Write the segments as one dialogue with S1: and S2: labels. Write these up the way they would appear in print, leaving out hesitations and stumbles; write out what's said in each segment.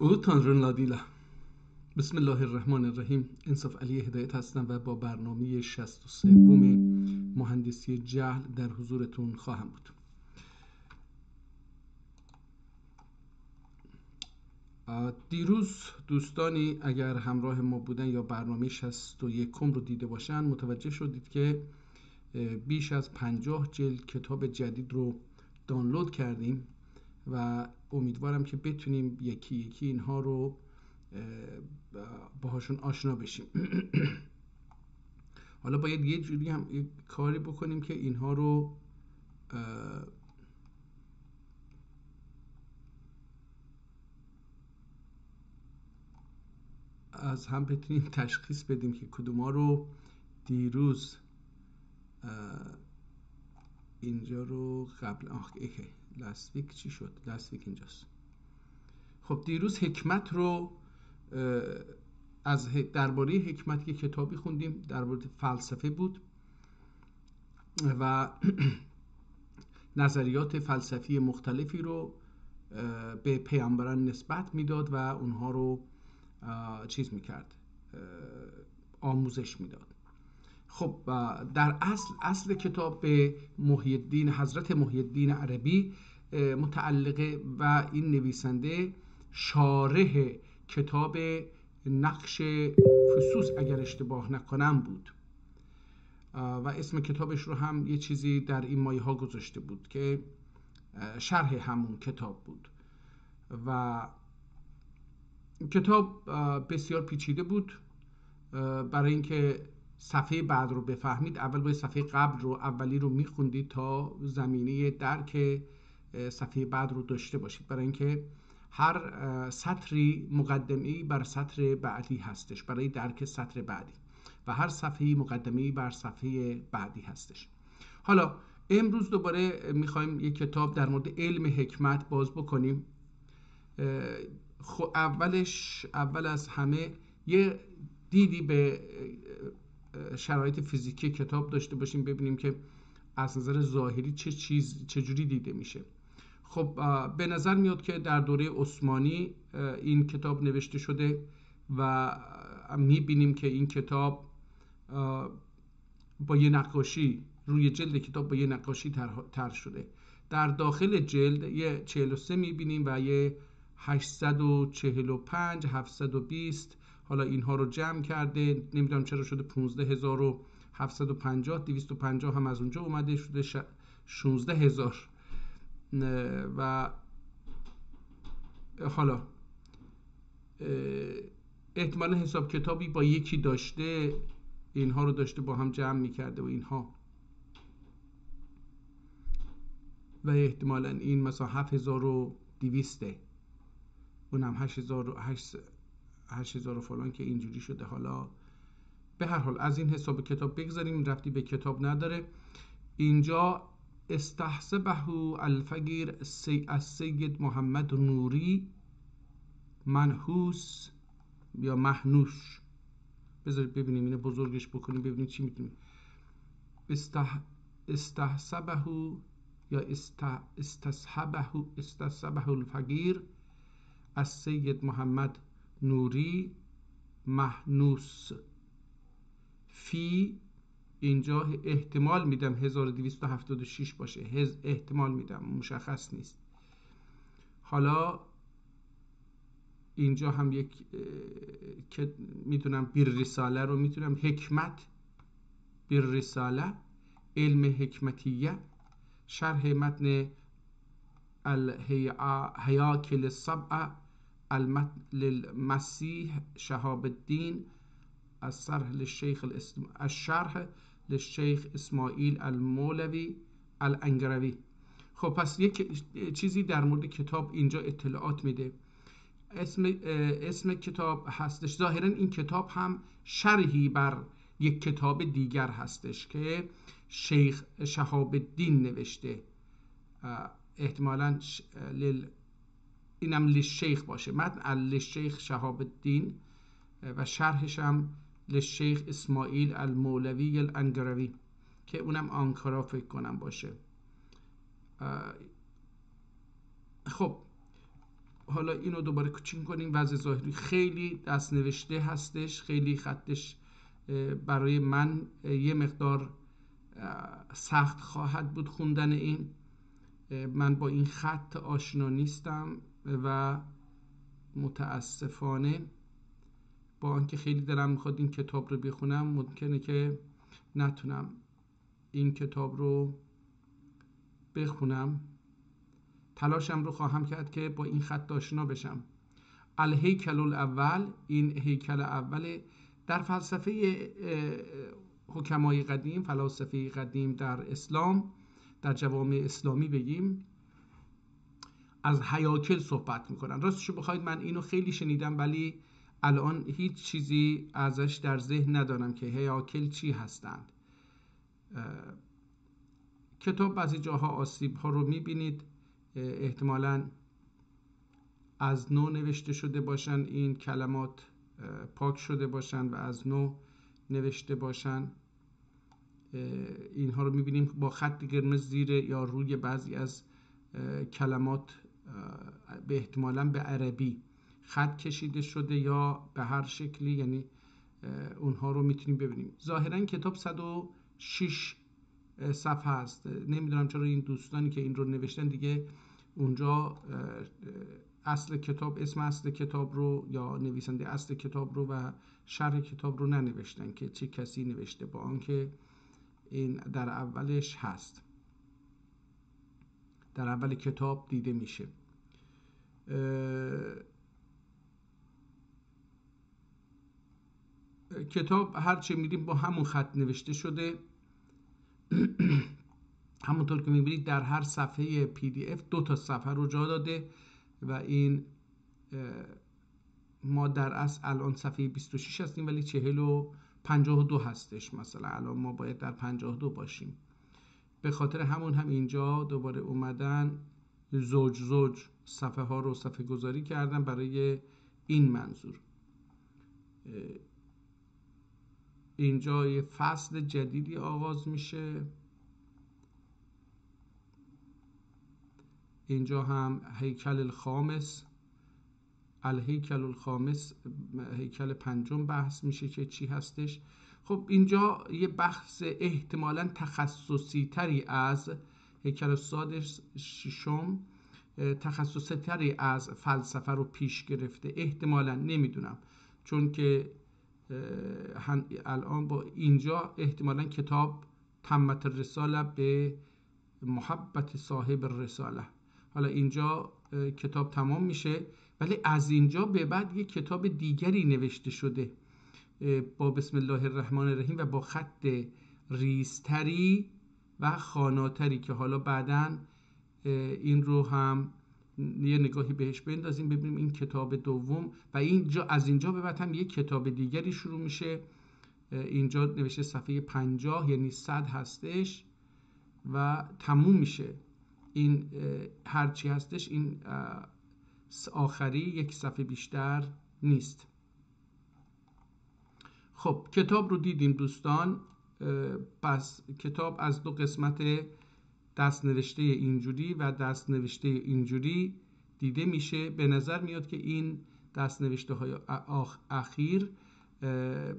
S1: او تانرون لادیلا. بسم الله الرحمن الرحیم. انصاف علی هدایت هستم و با برنامه 63 مهندسی جهل در حضورتون خواهم بود. دیروز دوستانی اگر همراه ما بودن یا برنامه 61 رو دیده باشن متوجه شدید که بیش از 50 جلد کتاب جدید رو دانلود کردیم و امیدوارم که بتونیم یکی یکی اینها رو باهاشون آشنا بشیم. حالا باید یه جوری هم کاری بکنیم که اینها رو از هم بتونیم تشخیص بدیم که کدوما رو دیروز اینجا رو قبل last week چی شد؟ last week اینجاست. خب دیروز حکمت رو از درباره حکمت یک کتابی خوندیم، درباره فلسفه بود و نظریات فلسفی مختلفی رو به پیامبران نسبت میداد و اونها رو چیز میکرد، آموزش میداد. خب در اصل کتاب به محی الدین، حضرت محی الدین عربی متعلقه و این نویسنده شارح کتاب نقش فصوص اگر اشتباه نکنم بود و اسم کتابش رو هم یه چیزی در این مایه ها گذاشته بود که شرح همون کتاب بود و کتاب بسیار پیچیده بود. برای اینکه صفحه بعد رو بفهمید اول باید صفحه قبل رو اولی رو میخوندید تا زمینه درک صفحه بعد رو داشته باشید، برای اینکه هر سطری مقدمه‌ای بر سطر بعدی هستش برای درک سطر بعدی و هر صفحه‌ای مقدمه‌ای بر صفحه بعدی هستش. حالا امروز دوباره میخوایم یک کتاب در مورد علم حکمت باز بکنیم. اول از همه یه دیدی به شرایط فیزیکی کتاب داشته باشیم، ببینیم که از نظر ظاهری چجوری دیده میشه. خب به نظر میاد که در دوره عثمانی این کتاب نوشته شده و میبینیم که این کتاب با یه نقاشی روی جلد کتاب با یه نقاشی طرح شده. در داخل جلد یه 43 میبینیم و یه 845 720. حالا اینها رو جمع کرده، نمیدونم چرا شده 15750. 250 هم از اونجا اومده شده 16000 و حالا احتمالا حساب کتابی با یکی داشته، اینها رو داشته با هم جمع میکرده و اینها و احتمالا این مثلا 7200 اونم 8000 فلان که اینجوری شده. حالا به هر حال از این حساب کتاب بگذاریم، ربطی به کتاب نداره. اینجا استحسبه الفقیر السید محمد نوری منحوس یا محنوش. بذارید ببینیم اینو بزرگش بکنیم ببینیم چی میتونیم. استحسبه یا استصحبه الفقیر السید محمد نوری محنوس فی. اینجا احتمال میدم 1276 باشه، احتمال میدم، مشخص نیست. حالا اینجا هم یک که میتونم بیر رساله رو میتونم حکمت بیر رساله علم حکمتیه شرح متن الهیاکل السبع للمسیح شهاب الدین الشرح للشیخ اسماعیل المولوی الانگروی. خب پس یک چیزی در مورد کتاب اینجا اطلاعات میده. اسم کتاب هستش. ظاهرا این کتاب هم شرحی بر یک کتاب دیگر هستش که شیخ شهاب الدین نوشته. احتمالاً اینم للشیخ باشه، متن للشیخ شهاب الدین و شرحش هم للشیخ اسماعیل المولوی الانگروی که اونم آنکارا فکر کنم باشه. خب حالا اینو دوباره کوچیک کنیم. وضع ظاهری خیلی دست نوشته هستش، خیلی خطش برای من یه مقدار سخت خواهد بود خوندن این. من با این خط آشنا نیستم و متاسفانه با آنکه خیلی دلم میخواد این کتاب رو بخونم ممکنه که نتونم این کتاب رو بخونم. تلاشم رو خواهم کرد که با این خط آشنا بشم. الهیکل الاول، این هیکل اول در فلسفه حکمای قدیم، فلاسفه قدیم در اسلام، در جوامع اسلامی بگیم، از هیاکل صحبت میکنن. راستشو بخواید من اینو خیلی شنیدم ولی الان هیچ چیزی ازش در ذهن ندارم که هیاکل چی هستند. کتاب بعضی جاها آسیب ها رو میبینید، احتمالاً از نو نوشته شده باشن، این کلمات پاک شده باشن و از نو نوشته باشن. اینها رو میبینیم با خط قرمز زیر یا روی بعضی از کلمات به احتمالاً به عربی خط کشیده شده یا به هر شکلی، یعنی اونها رو میتونیم ببینیم. ظاهراً کتاب 106 صفحه است. نمیدونم چرا این دوستانی که این رو نوشتن دیگه اونجا اصل کتاب، اسم اصل کتاب رو یا نویسنده اصل کتاب رو و شرح کتاب رو ننوشتن که چه کسی نوشته، با آنکه این در اولش هست، در اول کتاب دیده میشه. کتاب هرچه میدیم با همون خط نوشته شده. همونطور که میبینید در هر صفحه PDF 2 تا صفحه رو جا داده و این ما در اصل الان صفحه 26 هستیم ولی 40 و 52 هستش. مثلا الان ما باید در 52 باشیم. به خاطر همون هم اینجا دوباره اومدن زوج صفحه ها رو صفحه گذاری کردن برای این منظور. اینجا یه فصل جدیدی آغاز میشه. اینجا هم هیکل الخامس، الهیکل الخامس، هیکل پنجم بحث میشه که چی هستش. خب اینجا یه بحث احتمالاً تخصصی تری از هیکل السادس ششم، تخصصی تری از فلسفه رو پیش گرفته. احتمالاً نمیدونم، چون که الان با اینجا احتمالاً کتاب تمت الرساله به محبت صاحب الرساله. حالا اینجا کتاب تمام میشه ولی از اینجا به بعد یک کتاب دیگری نوشته شده با بسم الله الرحمن الرحیم و با خط ریزتری و خواناتری که حالا بعداً این رو هم یه نگاهی بهش بندازیم ببینیم این کتاب دوم. و اینجا از اینجا به بعد هم یک کتاب دیگری شروع میشه. اینجا نوشته صفحه 50 یعنی 100 هستش و تموم میشه. این هرچی هستش این آخری، یک صفحه بیشتر نیست. خب کتاب رو دیدیم دوستان. پس کتاب از 2 قسمت دست نوشته اینجوری و دست نوشته اینجوری دیده میشه. به نظر میاد که این دست نوشته های اخیر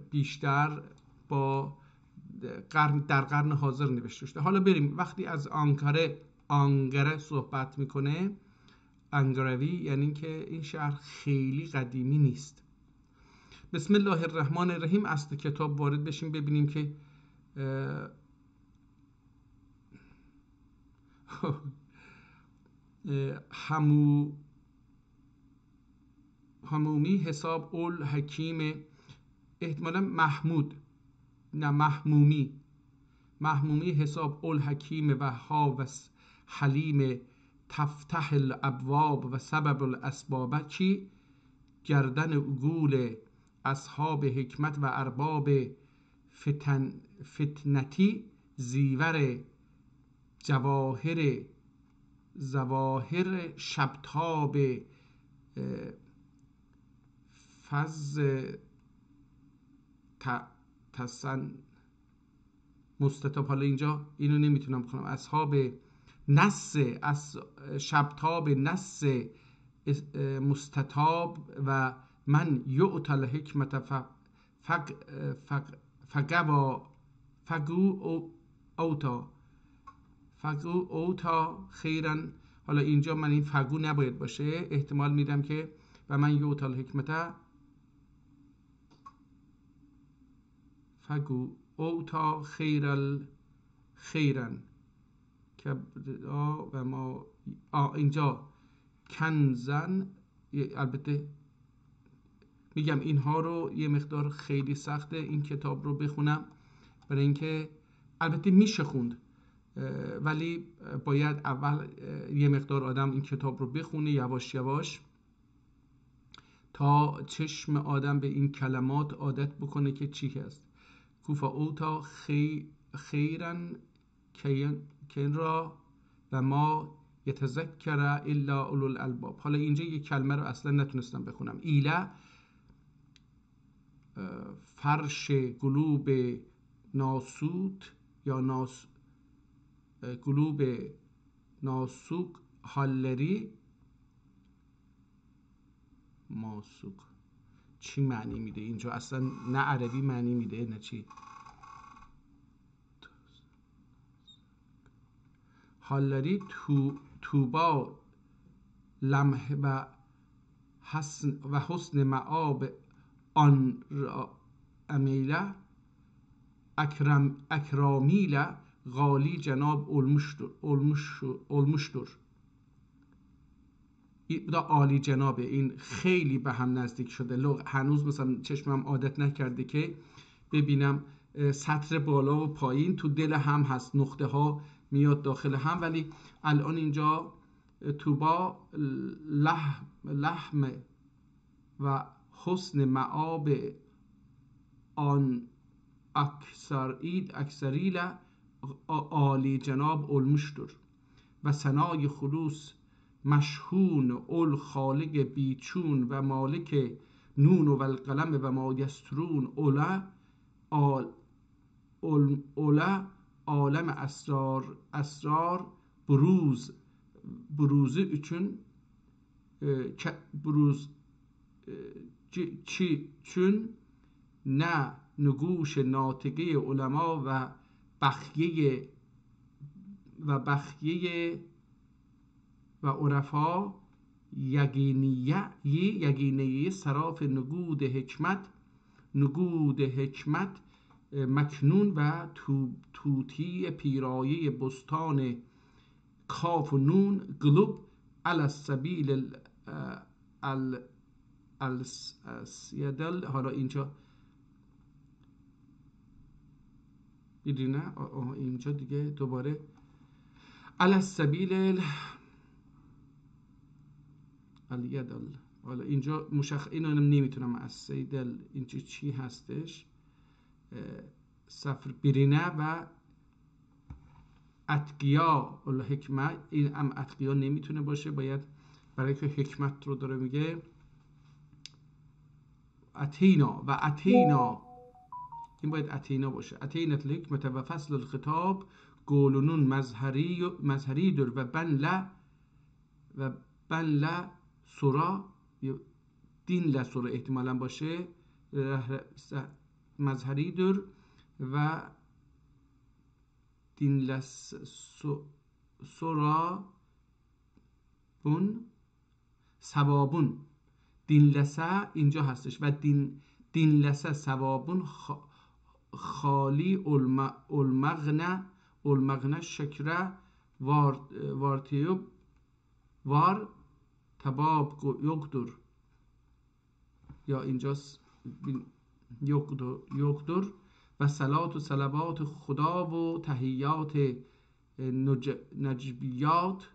S1: بیشتر با در قرن حاضر نوشته شده. حالا بریم وقتی از آنگره صحبت میکنه، انگروی، یعنی که این شهر خیلی قدیمی نیست. بسم الله الرحمن الرحیم اصل کتاب وارد بشیم ببینیم که همومی حساب اول حکیم، احتمالا محمومی حساب اول حکیم و هاوس حلیم تفتح الابواب و سبب الاسباب چی گردن عقول اصحاب حکمت و ارباب فتنتی زیور زواهر شبتاب فز تسن مستطاب. حالا اینجا اینو نمیتونم بخونم. اصحاب نس، از شبتاب نس مستطاب و من یؤتی الحکمت فگو اوتا خیرا. حالا اینجا من این فگو نباید باشه، احتمال میدم که و من یؤتی الحکمت فگو اوتا خیرا که و ما اینجا کنزن. البته میگم اینها رو یه مقدار خیلی سخته این کتاب رو بخونم، برای اینکه البته میشه خوند ولی باید اول یه مقدار آدم این کتاب رو بخونه یواش یواش تا چشم آدم به این کلمات عادت بکنه که چی هست. کوفا اوتا خیرن کن را و ما یتذکر الا اولو الالباب. حالا اینجا یک کلمه رو اصلا نتونستم بخونم. ایله فرش قلوب ناسوت یا قلوب ناسوک هالری ماسوک چی معنی میده اینجا؟ اصلا نه عربی معنی میده نه چی. هالری توبا لمح و حسن معاب آن امیله اکرامیله غالی جناب المشتر. این عالی جنابه. این خیلی به هم نزدیک شده. هنوز مثلا چشمم عادت نکرده که ببینم سطر بالا و پایین تو دل هم هست، نقطه ها میاد داخل هم، ولی الان اینجا توبا لحم و حسن معاب آن اکثریل عالی جناب المشتر و ثنای خلوص مشهون اول خالق بیچون و مالک نون و القلم و ما یسترون اولا عالم اسرار بروزه üçün چون نه نگوش ناطقه علما و بخیه و عرفا یگینیه صراف نگود حکمت مکنون و توتی پیرایه بستان کاف و نون قلوب علی السبیل السیدل. حالا اینجا بیدینه اینجا دیگه دوباره علی السبیل الیدل. حالا اینجا اینو نمیتونم از سیدل اینجا چی هستش. صفر برینه و اتقیا الحکمه. این هم اتقیا نمیتونه باشه، باید برای که حکمت رو داره میگه اتینا و اتینا، این باید اتینا باشه. اتینت الحکمت و فصل الخطاب گولونون مظهری در و بن سورا دین لسورا احتمالا باشه مظهری در و دین لس سورا بون ثوابون. دین لسه اینجا هستش و دین لسه ثوابون خالی المغنه شکره وارتیوب وار تباب یقدر. یا اینجاست یقدر و صلات و صلوات خدا و تحیات نجبیات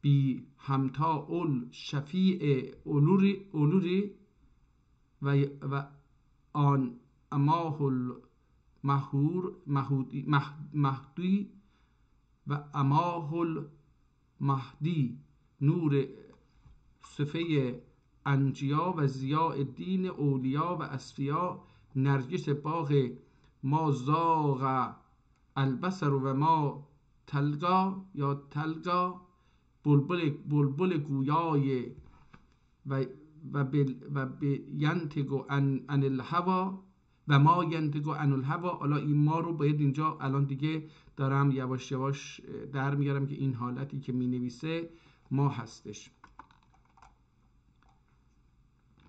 S1: بی همتا اول شفیع اولوری و آن اماه المهدی و اماه المهدی نور صفه انجیا و ضیاء الدین اولیا و اصفیا نرگس باغ ما زاغ البصر و ما تلقا یا تلقا بلبل گویای و ینتگو عن الهوا و ما ینتگو عن الهوا. حالا این ما رو باید اینجا الان دیگه دارم یواش یواش در میارم که این حالتی که می نویسه ما هستش.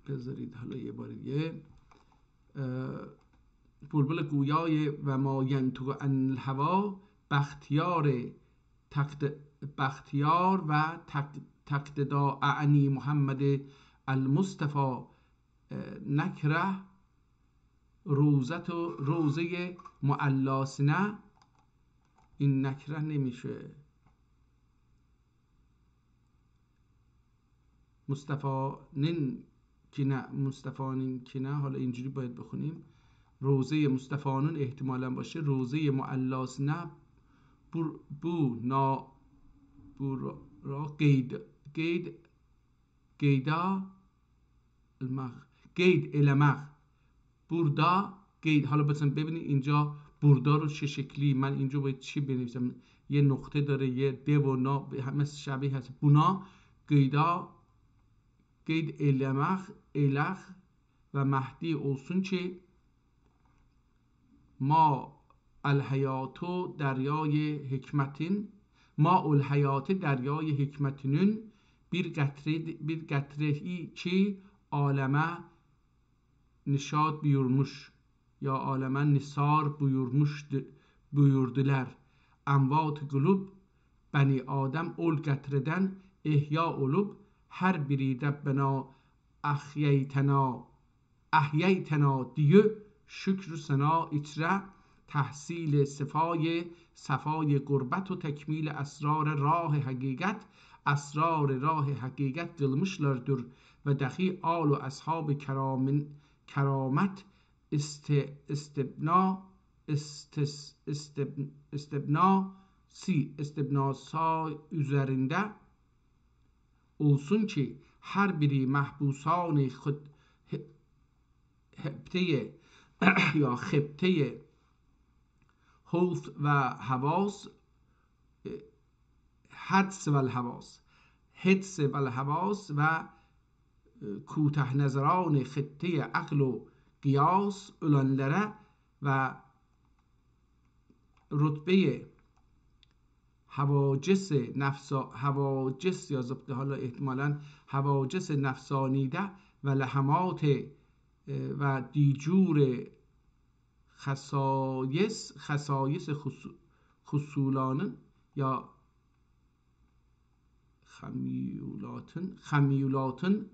S1: بذارید حالا یه بار دیگه بلبل گویای و ما ینتگو عن الهوا، بختیار و تقتدا اعنی محمد المصطفى نکره روزه معلاسنه. این نکره نمیشه، مصطفانین که نه، حالا اینجوری باید بخونیم. روزه مصطفانون احتمالا باشه. روزه معلاسنه گیدا المغ بوردا گید. حالا ببینید اینجا بوردا رو چه شکلی، من اینجا باید چی بنویسم؟ یه نقطه داره، یه د و نا همه شبیه هست. بونا گیدا گید المغ و مهدی اوسون چه ما الحیاتو دریای حکمتین، ما الحیات دریای حکمتینون bir گترهی چی عالمه nişad buyurmuş ya aleme nisar buyurdular. Amvat gulub beni Adem ol getirden ihya olup her biri Rabbena ahyeytena diye şükr sana içre tahsil sefای gurbet و تکمیل اسرار راه حقیقت kılmışlardır ve dahi آل و اصحاب keramet istibnasa üzerinde olsun ki her biri mahbusan خود هبته یا خبته حوث و حواس حدس و الحواس و کوته نظران خطه عقل و قیاس اولانلره و رتبه حواجس یا ضبط حالا احتمالا حواجس نفسانیده و لحمات و دیجور خصایص خصولانن یا خمیولاتن.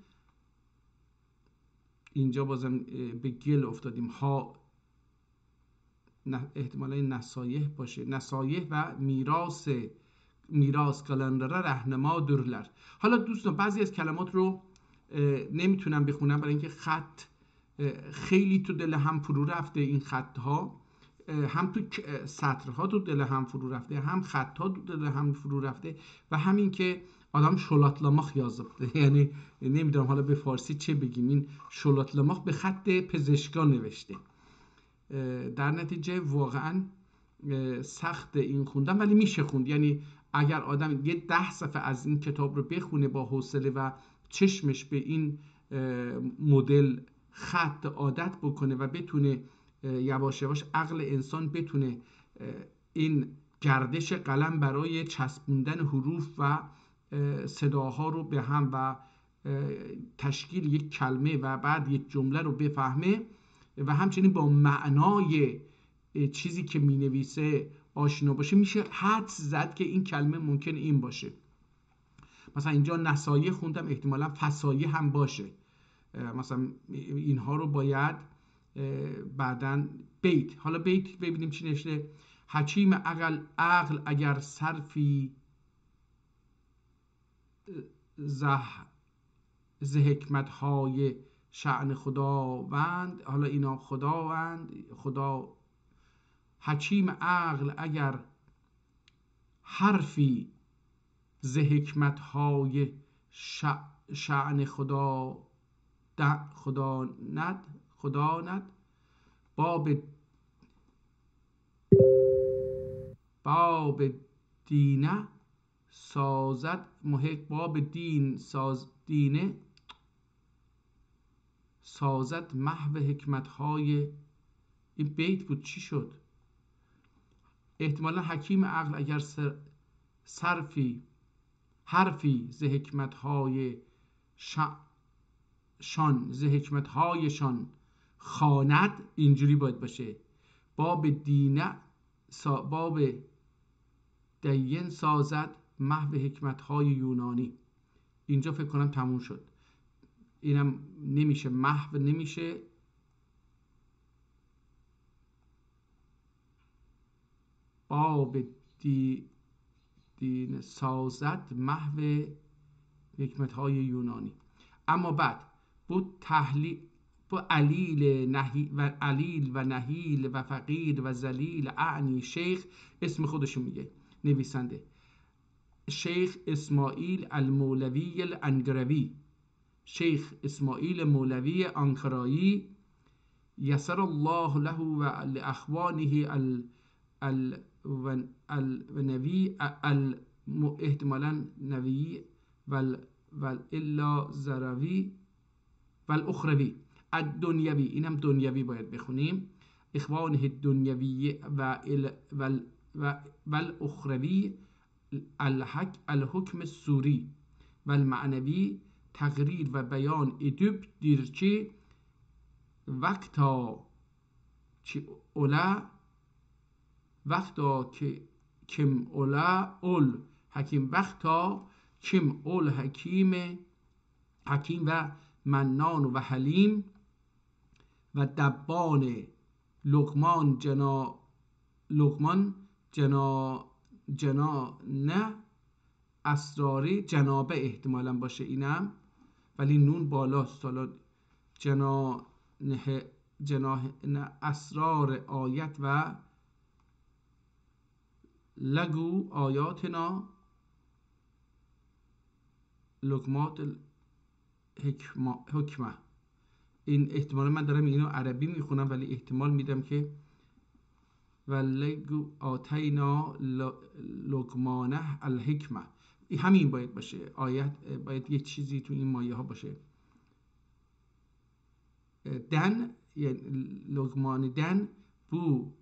S1: اینجا بازم به گل افتادیم. ها احتمالا نصایح باشه. نصایح و میراث کلندره رهنما درلر. حالا دوستان بعضی از کلمات رو نمیتونم بخونم برای اینکه خط خیلی تو دل هم فرو رفته. این خط ها هم تو سطرها تو دل هم فرو رفته، هم خط ها تو دل هم فرو رفته و همین که آدم شلاتلاماخ یازبته. یعنی نمیدونم حالا به فارسی چه بگیم. این شلاتلاماخ به خط پزشکان نوشته. در نتیجه واقعا سخت این خوندن، ولی میشه خوند. یعنی اگر آدم یه 10 صفحه از این کتاب رو بخونه با حوصله و چشمش به این مدل خط عادت بکنه و بتونه یواش یواش عقل انسان بتونه این گردش قلم برای چسبوندن حروف و صداها رو به هم و تشکیل یک کلمه و بعد یک جمله رو بفهمه و همچنین با معنای چیزی که می نویسه آشنا باشه، میشه حدس زد که این کلمه ممکن این باشه. مثلا اینجا نصایح خوندم، احتمالا فصایح هم باشه. مثلا اینها رو باید بعدن بیت. حالا بیت ببینیم چی نوشته. حکیم عقل اگر صرفی ز حکمت های شأن خداوند. حالا اینا خدا حکیم عقل اگر حرفی ز حکمت های شأن خدا ند باب دینه سازد محق باب دینه سازد محو حکمتهای. این بیت بود، چی شد؟ احتمالا حکیم عقل اگر حرفی ز حکمتهای شان خواند، اینجوری باید باشه. باب دین سازد محو حکمتهای یونانی. اینجا فکر کنم تموم شد. اینم نمیشه، محو نمیشه. باب دین سازد محو حکمتهای یونانی. اما بعد بود علیل و نهیل و فقیر و ذلیل اعنی شیخ، اسم خودشو میگه نویسنده، شیخ اسماعیل المولوی الانگروی، شیخ اسماعیل مولوی آنکارایی، یسر الله له و لاخوانه النوی احتمالا نوی و الا زروی و الاخروی الدنیوی، اینم دنیوی باید بخونیم، اخوانه الدنیوی و الاخروی الحکم سوری و المعنوی تقریر و بیان ادوب دیرچه وقتا که کم اولا اول حکیم، وقتا کم اول حکیم و منان و حلیم و دبان لقمان جنا نه اسراری جنابه احتمالا باشه اینم، ولی نون بالاست. حالا جناه اسرار آیت و لگو آیاتنا لقمات حکمه. این احتمال من دارم اینو عربی میخونم، ولی احتمال میدم که ولگو آتینا لقمانه الحکمه، همین باید باشه. آیت باید یه چیزی تو این مایه ها باشه. دن یعنی لقمان دن بو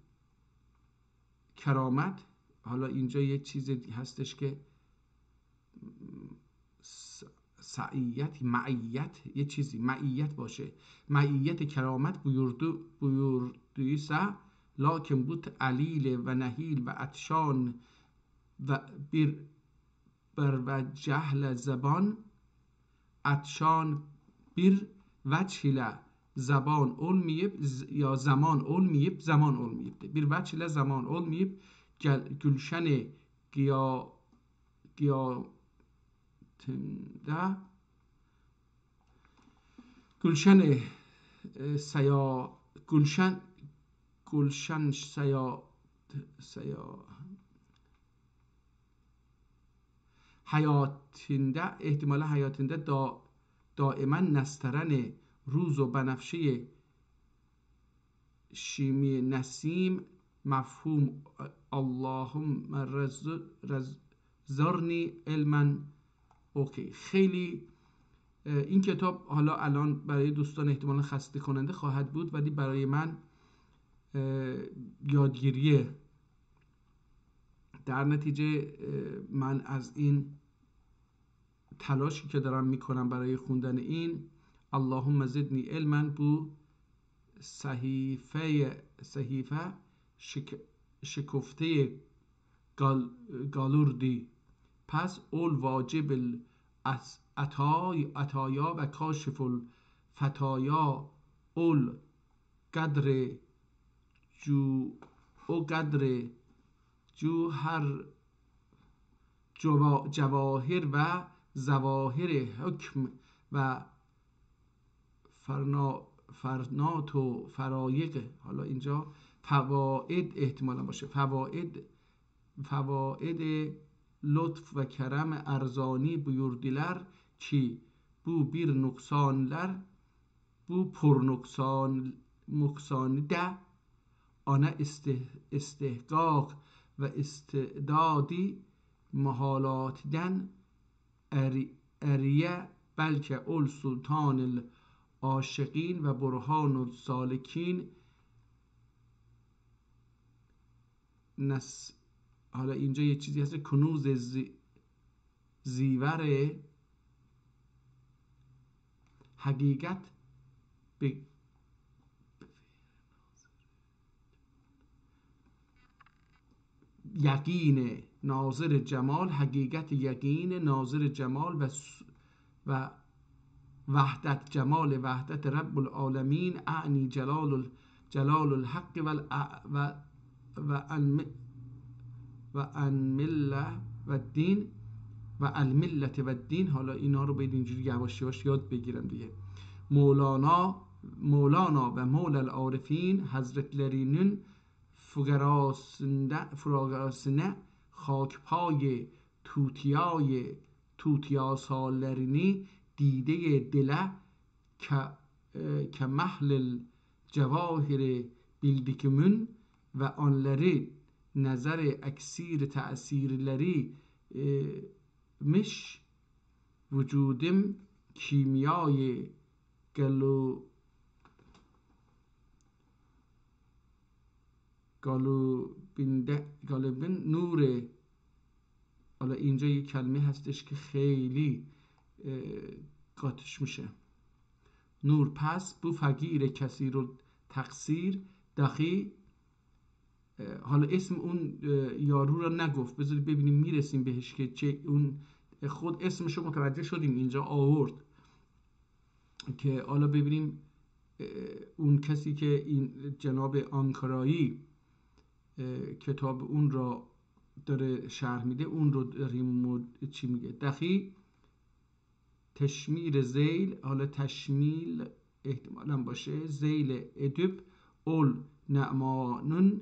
S1: کرامت. حالا اینجا یه چیزی هستش که سعیت معیت، یه چیزی معیت باشه، معیت کرامت بویردویسه لکن بود علیل و نهیل و عطشان و بر و جهل زبان عطشان بیر وجهل زبان علمیب یا زمان علمیب بیر وجهل زمان علمیب گلشن تنده گلشن حیاتنده، احتمالا حیاتنده دائما نسترن روز و بنفشه شیمی نسیم مفهوم اللهم رزقنی علما. اوکی، خیلی این کتاب حالا الان برای دوستان احتمالا خسته کننده خواهد بود، ولی برای من یادگیریه. در نتیجه من از این تلاشی که دارم میکنم برای خوندن این اللهم زدنی علما بو صحیفه شکفته گالوردی، پس اول واجب عطایا و کاشف الفتایا اول قدر جوهر جواهر و زواهر حکم و فرنات و فرایق. حالا اینجا فواید احتمالا باشه، فواید لطف و کرم ارزانی buyurdiler ki bu bir noksanlar bu پر نقصان ده آن استحقاق و استعدادی محالاتیدن اریه، بلکه اول سلطان العاشقین و برهان السالکین. حالا اینجا یه چیزی هست، کنوز زیور حقیقت به یقین ناظر جمال، حقیقت یقین ناظر جمال و وحدت جمال وحدت رب العالمین، اعنی جلال الحق و المله و الدین و الملت و الدین. حالا اینا رو باید اینجوری یواش یواش یاد بگیرم دیگه. مولانا و مولا العارفین حضرتlerinin فراغاسنه خاکپای توتیاسالlerini دیده دله که محل جواهر bildikümün ve onları nazar aksir tesirleri miş vücudum kimyayı galibin نور. حالا اینجا یک کلمه هستش که خیلی قاطش میشه. نور پس بو فقیر کثیر و تقصیر دخی. حالا اسم اون یارو رو نگفت، بذارید ببینیم میرسیم بهش که چه اون خود اسمشو متوجه شدیم اینجا آورد که حالا ببینیم اون کسی که این جناب آنکارایی کتاب اون را داره شرح میده، اون رو داریم چی میگه. دخی تشمیر زیل، حالا تشمیل احتمالا باشه، زیل ادب اول نعمانن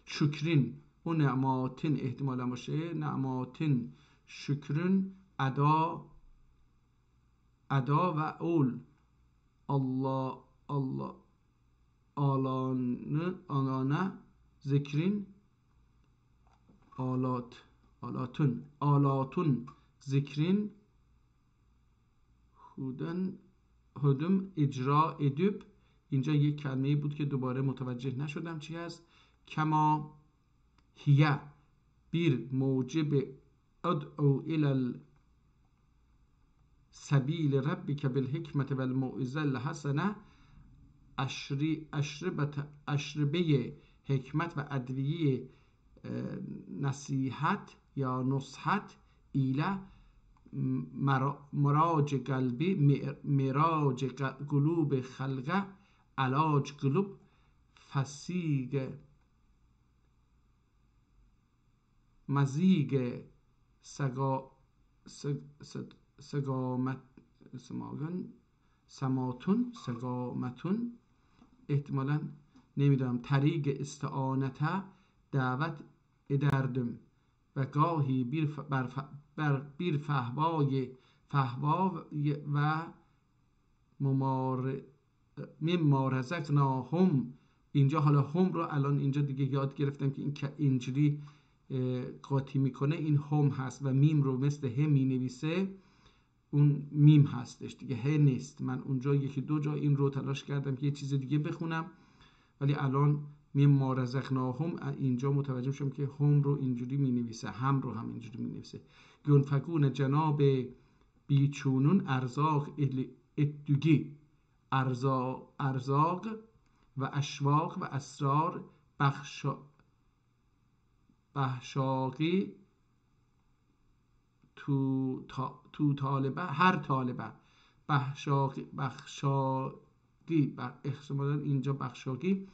S1: شکرین و نعماتن احتمالا باشه، نعماتن شکرین ادا و اول الله آلانه ذکرین آلاتون ذکرین هدم اجرا ادب. اینجا یک کلمه بود که دوباره متوجه نشدم چی هست. کما هیه بیر موجب ادعو الى سبیل ربک بالحکمت و الموعظه الحسنه. اشربه حکمت و ادویه نصیحت یا نصحت ایله مراج قلبی مراج قلوب خلقه علاج قلوب فسیگ مزیگ سگامتون احتمالا نمیدونم طریق استعانته دعوت ادردم و گاهی بیر فهوا و مما رزقناهم. اینجا حالا هم رو الان اینجا دیگه یاد گرفتم که این که اینجوری قاطی میکنه این هم هست و میم رو مثل هم مینویسه، اون میم هستش دیگه، ه نیست. من اونجا یکی دو جا این رو تلاش کردم که یه چیز دیگه بخونم، ولی الان مما رزقناهم اینجا متوجه شدم که هم رو اینجوری مینویسه، هم رو هم اینجوری مینویسه. گنفگون جناب بیچونون ارزاق ادوگی ارزاق و اشواق و اسرار بخشاقی تو طالبه هر طالبه بخشاقی اینجا بخشاقی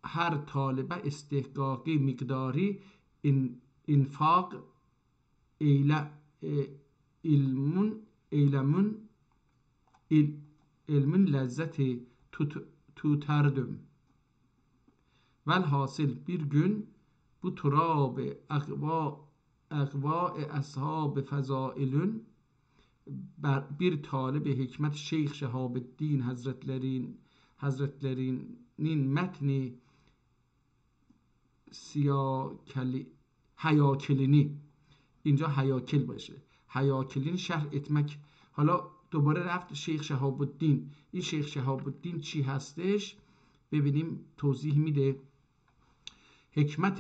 S1: هر طالبه استحقاقی مقداری انفاق علم لذت تردم. velhasıl bir gün bu turab اقوا اصحاب فضائلون bir talib hikmet Şeyh Şehabeddin Hazretlerinin metni هیاکلینی، اینجا هیاکل باشه، هیاکلین شهر اتمک. حالا دوباره رفت شیخ شهاب الدین. این شیخ شهاب الدین چی هستش؟ ببینیم توضیح میده. حکمت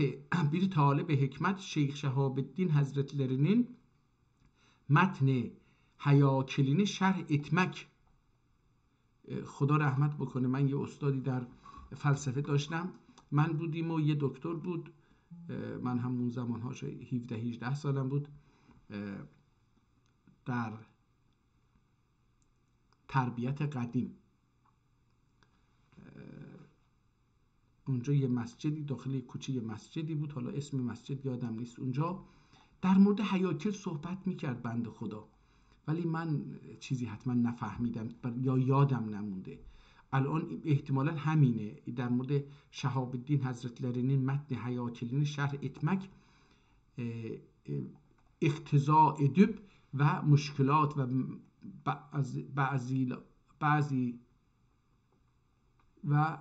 S1: bir طالب حکمت شیخ شهاب الدین حضرت لرنین متن هیاکلین شرح اتمک. خدا رحمت بکنه، من یه استادی در فلسفه داشتم، من بودیم و یه دکتر بود، من همون زمانها 17-18 سالم بود، در تربیت قدیم اونجا یه مسجدی، داخل کوچه یه مسجدی بود، حالا اسم مسجد یادم نیست. اونجا در مورد هیاکل صحبت میکرد بنده خدا، ولی من چیزی حتما نفهمیدم یا یادم نمونده. الان احتمالا همینه. در مورد شهاب الدین حضرت لرنین متن هیاکلین شرح اتمک، اقتضاء ادب و مشکلات و بعضی و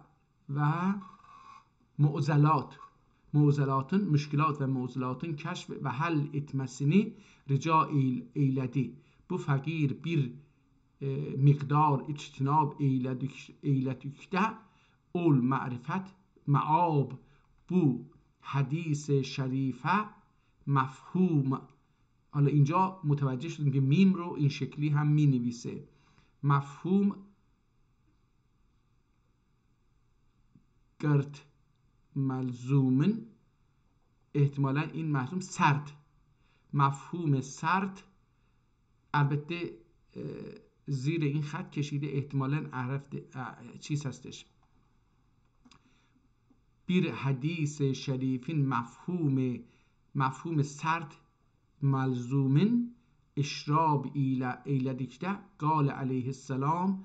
S1: معضلات مشکلات و معضلات کشف و حل اتمسنی رجاء ایلدی. Bu fakir bir miqdar ictinab eyledikdə ol ma'rifet maab bu hadis şریفه مفهوم. حالا اینجا متوجه شدیم که میم رو این شکلی هم می نویسه. مفهوم گرت ملزومن، احتمالا این مفهوم سرد، مفهوم سرد، البته زیر این خط کشیده، احتمالا عرف چیز هستش. bir حدیث شریفین مفهوم سرد ملزومن اشراب ایلدیکته قال علیه السلام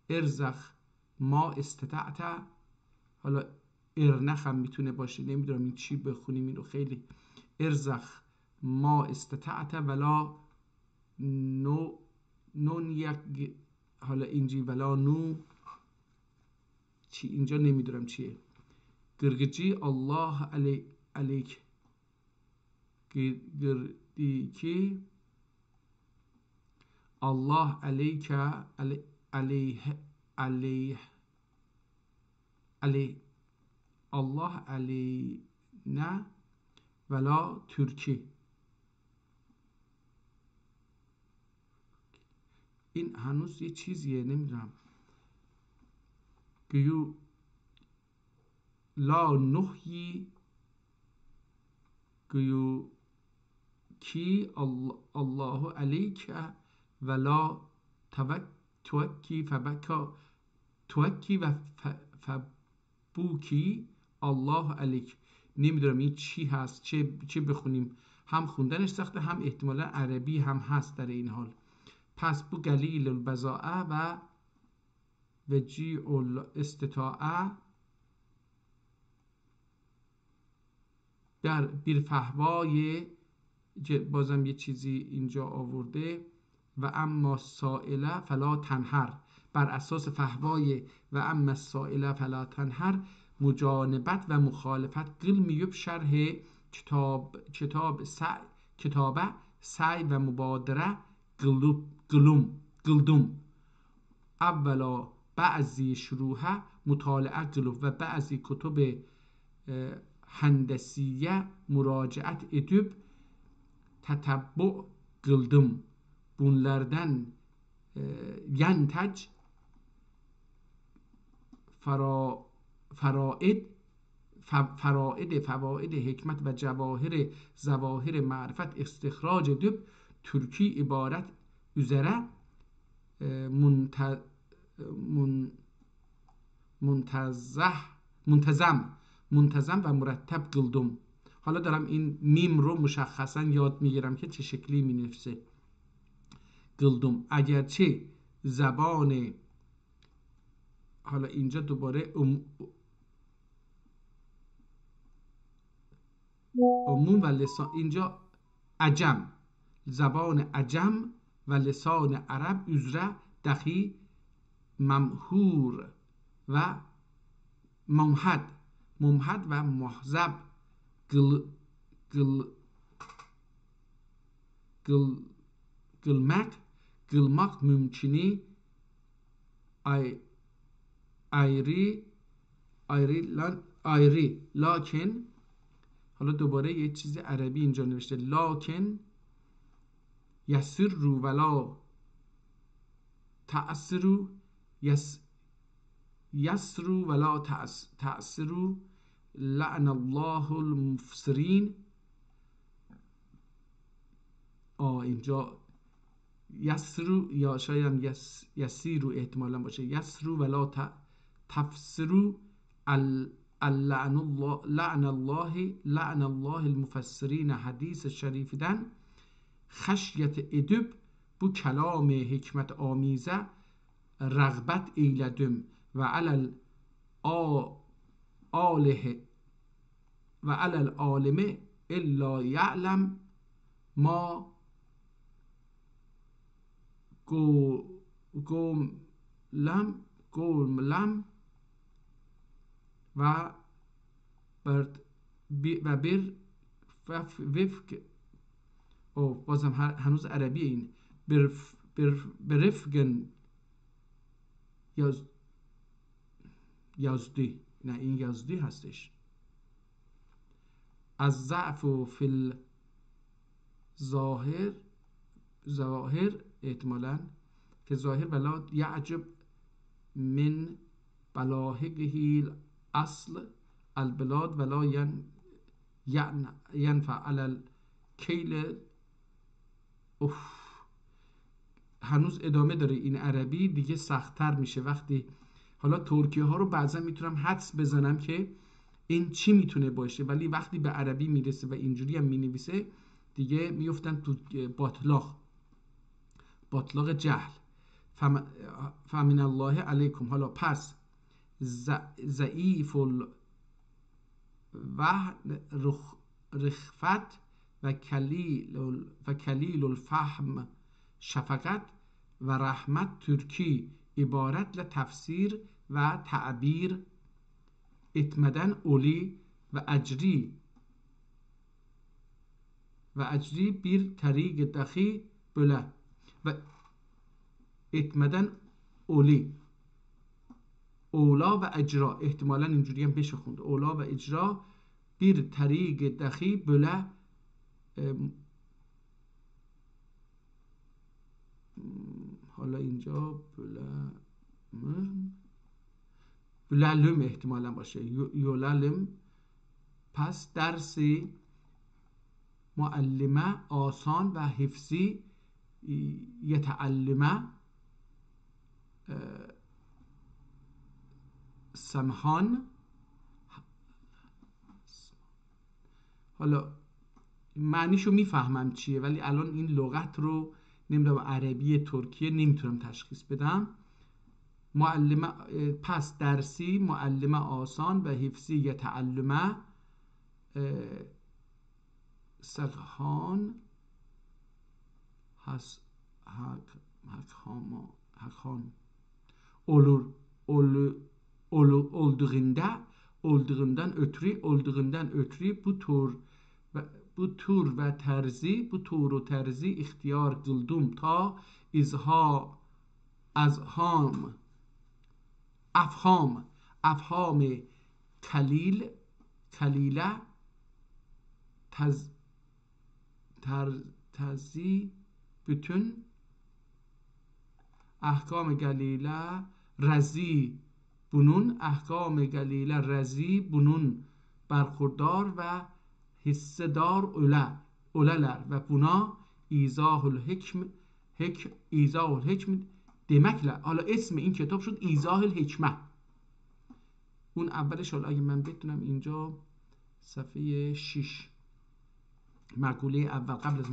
S1: ارزخ ما استطعت. حالا ارنخ هم میتونه باشه، نمیدونم این چی بخونیم اینو، خیلی ارزخ ما استطعت ولا نون یک، حالا اینجی ولا نو چی اینجا نمیدونم چیه. گرگجی الله علیک گردیکی الله علیک علیه الله علینا ولا ترکی. این هنوز یه چیزیه نمیدونم. گیو لا نحیی گیو کی الله علیک ولا توکی فبکا توکی و فبوکی الله علیک. نمیدونم این چی هست، چه بخونیم، هم خوندنش سخته، هم احتمالا عربی هم هست در این حال. پس بو گلیل البزاعه و وجیع الاستطاعه در بیرفهوای، بازم یه چیزی اینجا آورده و اما سائله فلا تنهر، بر اساس فهوای و اما سائله فلا تنهر مجانبت و مخالفت. قل میوب شرح کتاب سعی و مبادره قلدم اولا بعضی شروحه مطالعه قلوب و بعضی کتب هندسیه مراجعت edip تتبع قلدم. bunlardan ينتج فواید حکمت و ظواهر معرفت استخراج edip ترکی عبارت üzere منتظم و مرتب قلدم. حالا دارم این میم رو مشخصا یاد میگیرم که چه شکلی می نفسه. قلدم اگرچه زبان، حالا اینجا دوباره عموم و لسان، اینجا عجم، زبان عجم و لسان عرب üzere دخی ممهور و ممهد و محذب قلمق ممکنی آیری لاکن. حالا دوباره یه چیز عربی اینجا نوشته لاکن یسروا ولا تعسروا یسروا ولا تعسروا لعن الله المفسرین. اینجا یسرو یا شاید یسیرو احتمالا باشه، یسرو ولا تفسرو لعن الله المفسرین حدیث شریفیدن خشیت ادب bu کلام حکمت آمیزه رغبت ایلدم و علل آله و علل عالم الا یعلم ما گوملم و بر وفق بازم هنوز عربی این برفگن یزدی، نه این یزدی هستش. از ضعف و فی ظاهر احتمالاً که ظاهر ولا یعجب من بلاهقه اصل البلاد ولا ینفع علی الکیل. هنوز ادامه داره این عربی، دیگه سخت‌تر میشه وقتی حالا ترکیه ها رو بعضا میتونم حدس بزنم که این چی میتونه باشه، ولی وقتی به عربی میرسه و اینجوری هم مینویسه دیگه میفتن تو باطلاق جهل. فمن الله علیکم. حالا پس ضعیف رخفت و کلیل الفهم شفقت و رحمت ترکی عبارت لتفسیر و تعبیر اتمدن اولی و اجری بیر طریق دخی بله و اتمدن اولی اولا و اجرا احتمالا اینجوری هم بشه خوند اولا و اجرا بیر طریق دخی بله. حالا اینجا بلالم احتمالا باشه یولالم. پس درسی معلمه آسان و حفظی یتعلمه سمحان. حالا معنیشو میفهمم چیه ولی الان این لغت رو نمیدونم عربی ترکیه نمیتونم تشخیص بدم. معلمه پس درسی معلمه آسان و حفظی یتعلمه سخان حقان olduğundan ötürü bu tur ve terzi ihtiyar kıldım ta afham kaliyle terzi bütün ahkam galiyle razi bunun ahkam galiyle razi bunun برخوردار و hissedar öleler ve buna izahul hikm demekle. حالا اسم این کتاب شد ایضاح الحکمه. اون اولش حالا اگه من بتونم اینجا صفحه 6 مقوله اول قبل از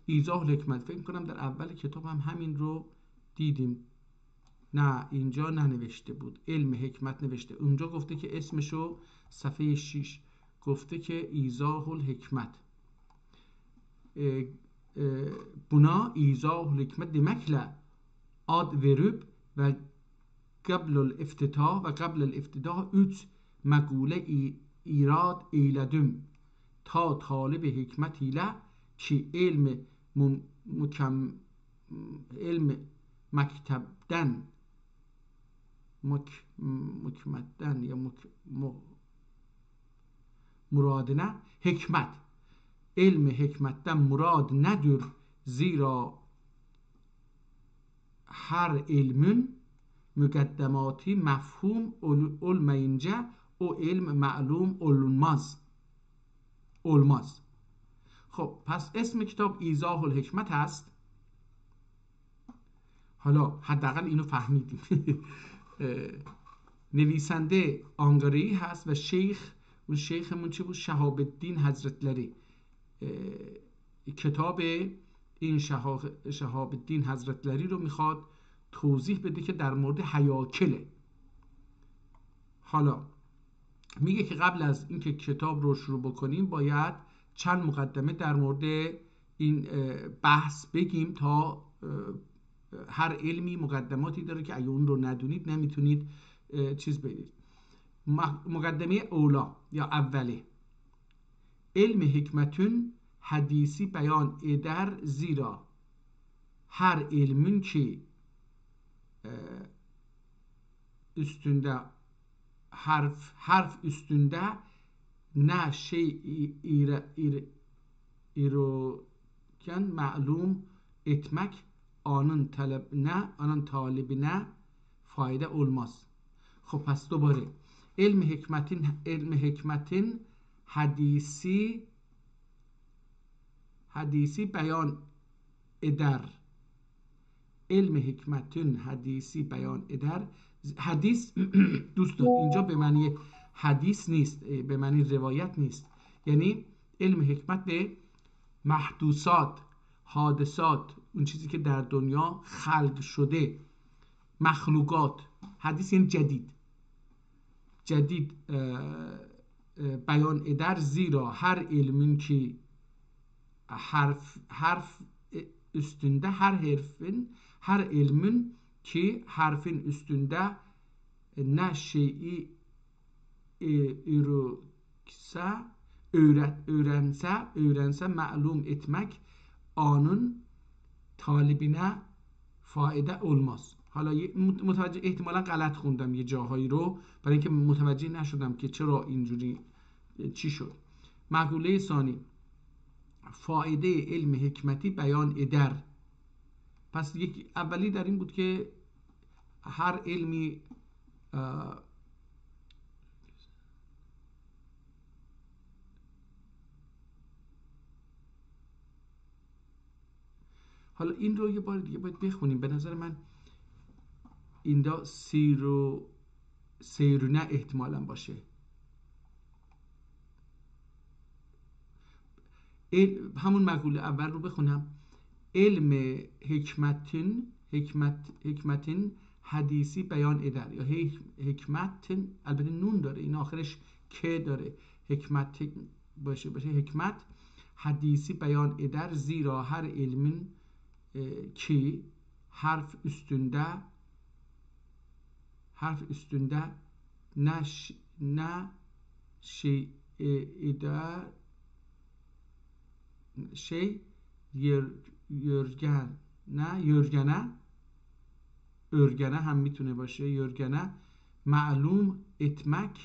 S1: ایضاح الحکمت فکر کنم در اول کتاب هم همین رو دیدیم. نه اینجا ننوشته بود، علم حکمت نوشته. اونجا گفته که اسمشو صفحه 6 گفته که ایضاح الحکمت. Buna izah hikmet demekle ad verip ve قبل الافتتاح و قبل الافتتاح üç مقوله ایراد ایلدم تا طالب حکمت ile ki علم مکتبدن مکمدن یا مرادنه حکمت علم حکمتden murad nedir? Zira her ilmin müqəddəmatı məfhum olmayınca o ilm معلوم olmaz. خب پس اسم کتاب ایضاح الحکمت هست. حالا حداقل اینو فهمیدیم. نویسنده آنگاره‌ای هست و اون شیخمون چه بود؟ شهاب الدین حضرتلری. کتاب این شهاب الدین حضرتلری رو میخواد توضیح بده که در مورد هیاکله. حالا میگه که قبل از اینکه کتاب رو شروع بکنیم باید چند مقدمه در مورد این بحث بگیم تا هر علمی مقدماتی داره که اگه اون رو ندونید نمیتونید چیز بگید. مقدمه اولا یا اوله، علم حکمتون حدیثی بیان eder زیرا her ilmin ki üstünde harf üstünde ne şey iroken ma'lum etmek anın talebine fayda olmaz. خب پس دوباره علم حکمتین حدیثی بیان eder. علم حکمتین حدیثی بیان eder. حدیث دوستان اینجا به معنی حدیث نیست، به معنی روایت نیست. یعنی علم حکمت به محدوثات، حادثات، اون چیزی که در دنیا خلق شده، مخلوقات. حدیث یعنی جدید بیان eder زیرا her ilmin ki harf üstünde her ilmin ki harfin üstünde ne şeyi öğrense ma'lum etmek anın talibine fayda olmaz. حالا متوجه احتمالا غلط خوندم یه جاهایی رو برای اینکه متوجه نشدم که چرا اینجوری چی شد. مقوله ثانی، فایده علم حکمتی بیان eder. پس یک اولی در این بود که هر علمی حالا این رو یه بار دیگه باید بخونیم. به نظر من اینجا سیرونه احتمالا باشه. همون مقوله اول رو بخونم. علم حکمتین حدیثی بیان eder یا حکمتین، البته نون داره این آخرش که داره، حکمت باشه حکمت حدیثی بیان eder زیرا هر علmin ki harf üstünde ne şey eder şey örgene هم میتونه باشه، یرگنه معلوم etmek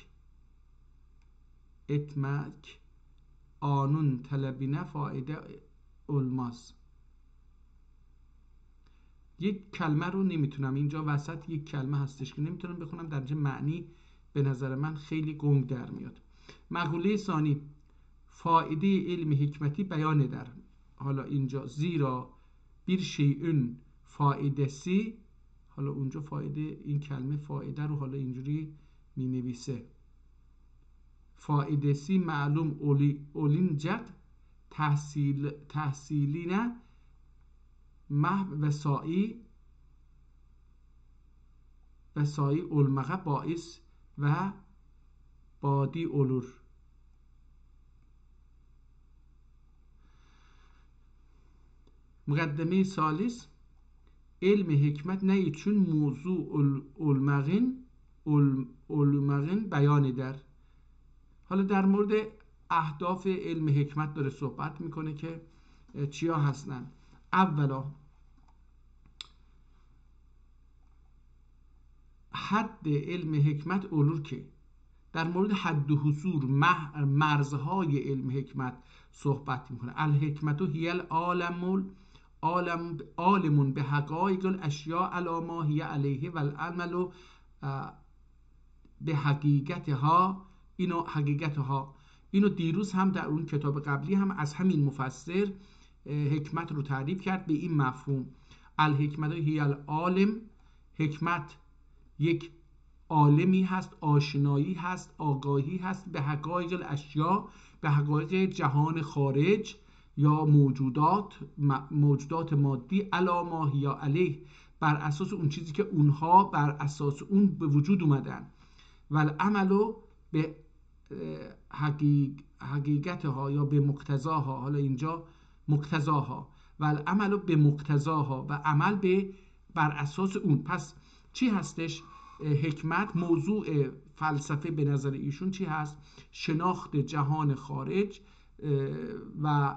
S1: anun talebine fayده olmaz. یک کلمه رو نمیتونم، اینجا وسط یک کلمه هستش که نمیتونم بخونم، در نتیجه معنی به نظر من خیلی گنگ در میاد. مقوله ثانی، فایده علم حکمتی بیان eder. حالا اینجا زیرا bir şeyin faidesi، حالا اونجا فایده، این کلمه فایده رو حالا اینجوری می نویسه، faidesi معلوم olunca tahsiline محو vesai olmağa bais ve badi olur. مقدمه ثالث، علم حکمت نه چون موضوع علمغن بیان در. حالا در مورد اهداف علم حکمت داره صحبت میکنه که چیا هستن. اولا حد علم حکمت علور که در مورد حد و حصور مرزهای علم حکمت صحبت میکنه. الحکمت هی عالم به حقایق الاشیاء علی ما هی علیه و العمل به حقیقتها. اینو دیروز هم در اون کتاب قبلی هم از همین مفسر حکمت رو تعریف کرد به این مفهوم. الحکمت هی العالم، حکمت یک عالمی هست، آشنایی هست، آگاهی هست به حقایق الاشیاء، به حقایق جهان خارج یا موجودات مادی، علی ما هی علیه، بر اساس اون چیزی که اونها بر اساس اون به وجود اومدن. و العمل به حقیقتها یا به مقتضاها، حالا اینجا مقتضاها، و العمل به مقتضاها و عمل بر اساس اون. پس چی هستش حکمت؟ موضوع فلسفه به نظر ایشون چی هست؟ شناخت جهان خارج و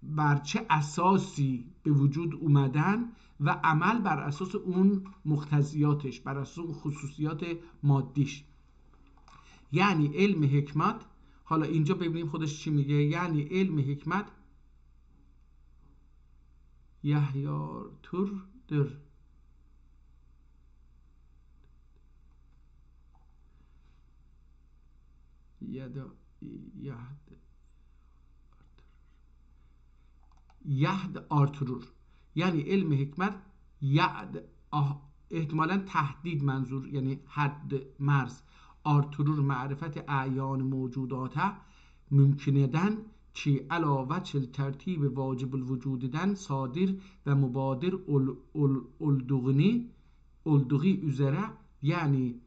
S1: بر چه اساسی به وجود اومدن و عمل بر اساس اون مقتضیاتش، بر اساس اون خصوصیات مادیش. یعنی علم حکمت، حالا اینجا ببینیم خودش چی میگه. یعنی علم حکمت یحیارتور در یهد آرترور، یعنی علم حکمت یعد، احتمالا تحدید منظور، یعنی حد، مرز. آرترور معرفت اعیان موجودات ممکنه چی علاوه چل ترتیب واجب الوجود دن صادر و مبادر الدغی üzere، یعنی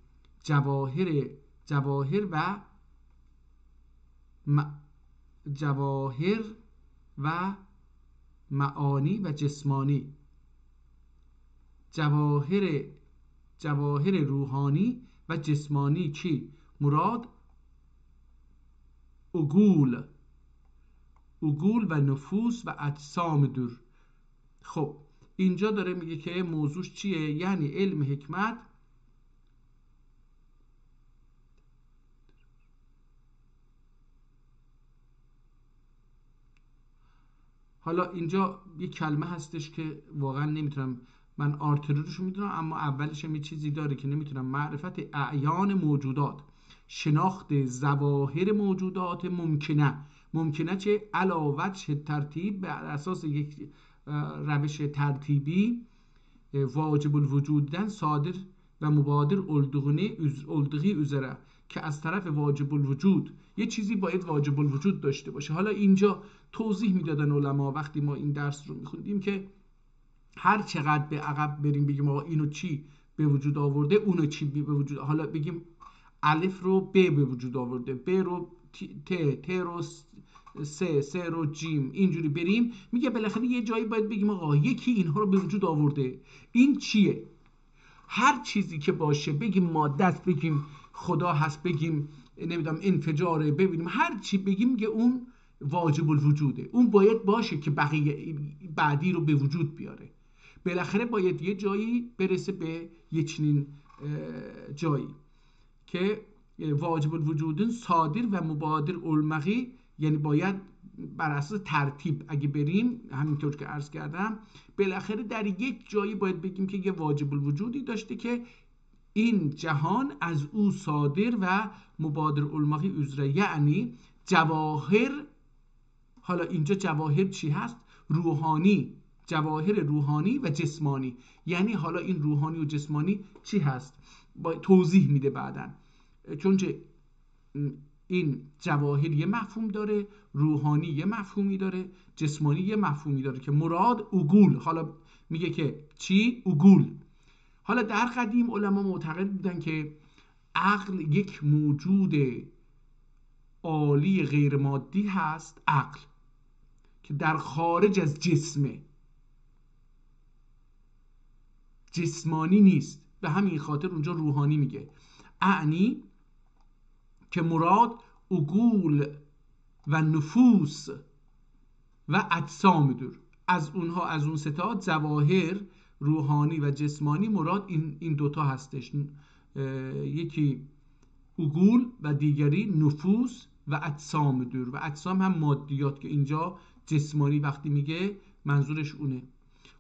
S1: جواهر و معانی و جسمانی، جواهر روحانی و جسمانی چی؟ مراد عقول و نفوس و اجسام دور. خب اینجا داره میگه که موضوعش چیه؟ یعنی علم حکمت حالا اینجا یه کلمه هستش که واقعا نمیتونم، من آرترورشو میدونم اما اولش هم یه چیزی داره که نمیتونم. معرفت اعیان موجودات، شناخت ظواهر موجودات ممکنه چه علاوه چه ترتیب، بر اساس یک روش ترتیبی واجب الوجودن صادر و مبادر الدغی üzere، که از طرف واجب الوجود یه چیزی باید واجب الوجود داشته باشه. حالا اینجا توضیح میدادن علما وقتی ما این درس رو میخوندیم که هر چقدر به عقب بریم بگیم آقا اینو چی به وجود آورده، اونو چی به وجود، حالا بگیم الف رو ب به وجود آورده، ب رو ت رو س رو جیم، اینجوری بریم، میگه بالاخره یه جایی باید بگیم آقا یکی اینها رو به وجود آورده. این چیه؟ هر چیزی که باشه، بگیم ماده است، بگیم خدا هست، بگیم نمیدونم انفجاره، ببینیم هر چی بگیم که اون واجب الوجوده، اون باید باشه که بقیه بعدی رو به وجود بیاره. بالاخره باید یه جایی برسه به یه چنین جایی که واجب الوجودن صادر و مبادر المغی، یعنی باید بر اساس ترتیب اگه بریم همینطور که عرض کردم بالاخره در یک جایی باید بگیم که یه واجب الوجودی داشته که این جهان از او صادر و مبادر المغی üzere، یعنی جواهر. حالا اینجا جواهر چی هست؟ روحانی، جواهر روحانی و جسمانی. یعنی حالا این روحانی و جسمانی چی هست؟ توضیح میده بعدن، چونچه این جواهر یه مفهوم داره، روحانی یه مفهومی داره، جسمانی یه مفهومی داره که مراد عقول. حالا میگه که چی؟ عقول. حالا در قدیم علما معتقد بودن که عقل یک موجود عالی غیر مادی هست، عقل که در خارج از جسمه. جسمانی نیست، به همین خاطر اونجا روحانی میگه. اعنی که مراد عقول و نفوس و اجسام دور، از اونها، از اون ستاد جواهر روحانی و جسمانی مراد این دوتا هستش، یکی عقول و دیگری نفوس و اجسام دور، و اجسام هم مادیات که اینجا جسمانی وقتی میگه منظورش اونه.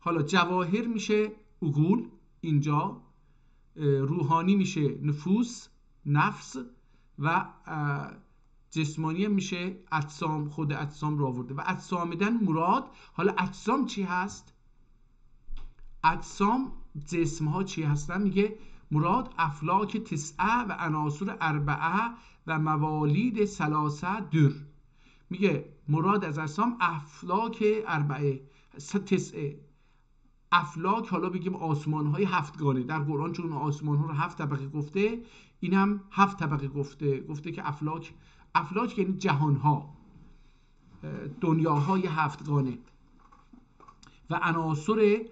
S1: حالا جواهر میشه عقول اینجا، روحانی میشه نفوس نفس، و جسمانی میشه اجسام، خود اجسام رو آورده. و اجسامدن مراد، حالا اجسام چی هست؟ اجسام جسم ها چی هستن؟ میگه مراد افلاک تسعه و عناصر اربعه و موالید ثلاثه دور. میگه مراد از اجسام افلاک اربعه تسعه افلاک، حالا بگیم آسمان های هفتگانه، در قرآن چون آسمان ها رو 7 طبقه گفته، این هم 7 طبقه گفته که افلاک یعنی جهان ها، دنیاهای هفتگانه. و عناصر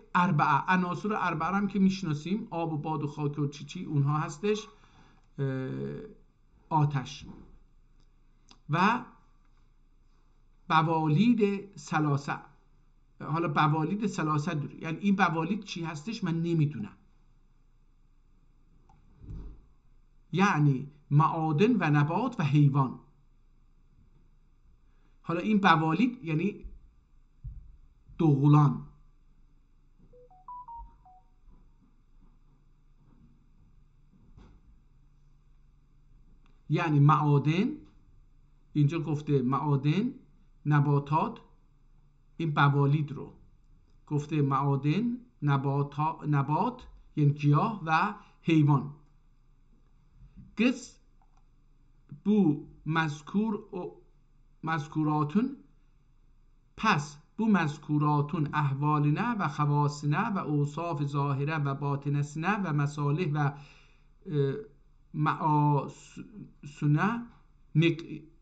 S1: اربعه هم که میشناسیم، آب و باد و خاک و چی اونها هستش، آتش. و بوالید ثلاثه، حالا بوالید ثلاثه دور، یعنی این بوالید چی هستش من نمیدونم، یعنی معادن و نبات و حیوان. حالا این بوالید یعنی دوغلان، یعنی معادن، اینجا گفته معادن، نباتات، این بوالید رو گفته معادن، نبات یعنی گیاه و حیوان. قص بو مذکوراتون، پس بو مذکوراتون احوالنا و خواصنا و اوصاف ظاهره و باطنسنا و مصالح و معاسنا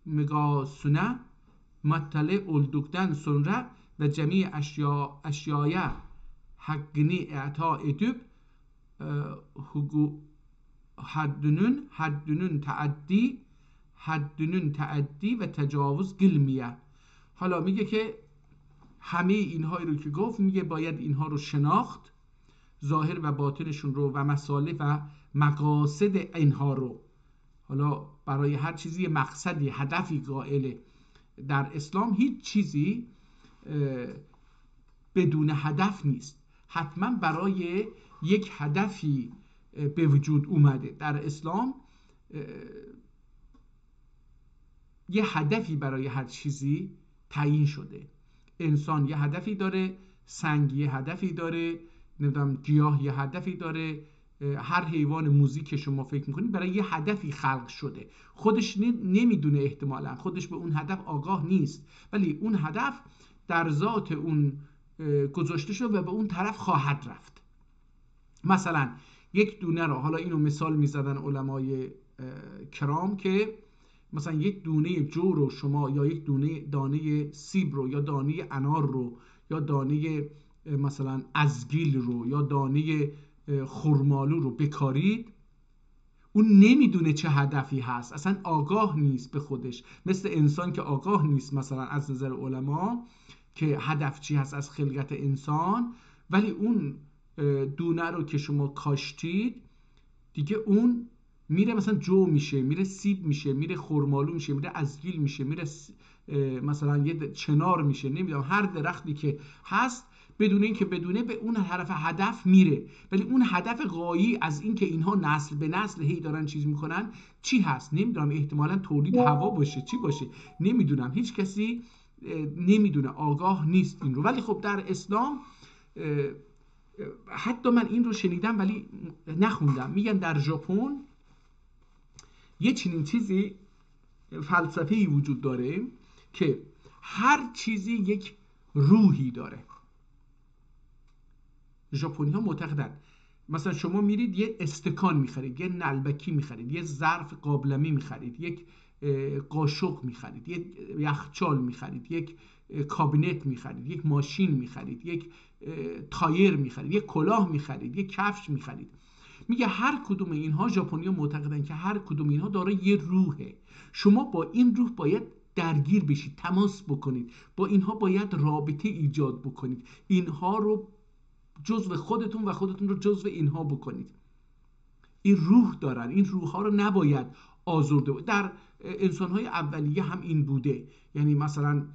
S1: مگاسنا مطلع اولدکتن سنره و جمیع اشیای حقنی اعطا ادب حدنون تعدی و تجاوز گلمیه. حالا میگه که همه اینهایی رو که گفت، میگه باید اینها رو شناخت، ظاهر و باطنشون رو و مصالح و مقاصد اینها رو. حالا برای هر چیزی مقصدی، هدفی قائله. در اسلام هیچ چیزی بدون هدف نیست، حتما برای یک هدفی به وجود اومده. در اسلام یه هدفی برای هر چیزی تعیین شده. انسان یه هدفی داره، سنگ یه هدفی داره، نمیدونم گیاه یه هدفی داره، هر حیوان موذی که شما فکر میکنید برای یه هدفی خلق شده. خودش نمیدونه، احتمالا خودش به اون هدف آگاه نیست، ولی اون هدف در ذات اون گذاشته شده و به اون طرف خواهد رفت. مثلا یک دونه رو، حالا اینو مثال میزدن علمای کرام که مثلا یک دونه جو رو شما، یا یک دانه سیب رو، یا دانه انار رو، یا دانه مثلا ازگیل رو، یا دانه خرمالو رو بکارید، اون نمیدونه چه هدفی هست، اصلا آگاه نیست به خودش، مثل انسان که آگاه نیست مثلا از نظر علما که هدف چی هست از خلقت انسان. ولی اون دونه رو که شما کاشتید دیگه، اون میره مثلا جو میشه، میره سیب میشه، میره خرمالو میشه، میره ازگیل میشه، میره مثلا یه چنار میشه، نمیدونم هر درختی که هست، بدون این که بدونه به اون طرف هدف میره. ولی اون هدف غایی از این که اینها نسل به نسل هی دارن چیز میکنن چی هست نمیدونم، احتمالا تولید هوا باشه، چی باشه نمیدونم، هیچ کسی نمیدونه، آگاه نیست این رو. ولی خب در اسلام حتی من این رو شنیدم ولی نخوندم، میگن در ژاپن یه چنین چیزی، فلسفه‌ای وجود داره که هر چیزی یک روحی داره. ژاپنی ها معتقدن مثلا شما میرید یه استکان میخرید، یه نلبکی میخرید، یه ظرف قابلمه میخرید، یک قاشق میخرید، یک یخچال میخرید، یک کابینت میخرید، یک ماشین میخرید، یک تایر میخرید، یک کلاه میخرید، یک کفش میخرید. میگه هر کدوم اینها، ژاپنی‌ها معتقدن که هر کدوم اینها دارای یه روحه. شما با این روح باید درگیر بشید، تماس بکنید، با اینها باید رابطه ایجاد بکنید، اینها رو جزو خودتون و خودتون رو جزو اینها بکنید. این روح دارن، این روح ها رو نباید آزرده بود. در انسان های اولیه هم این بوده. یعنی مثلا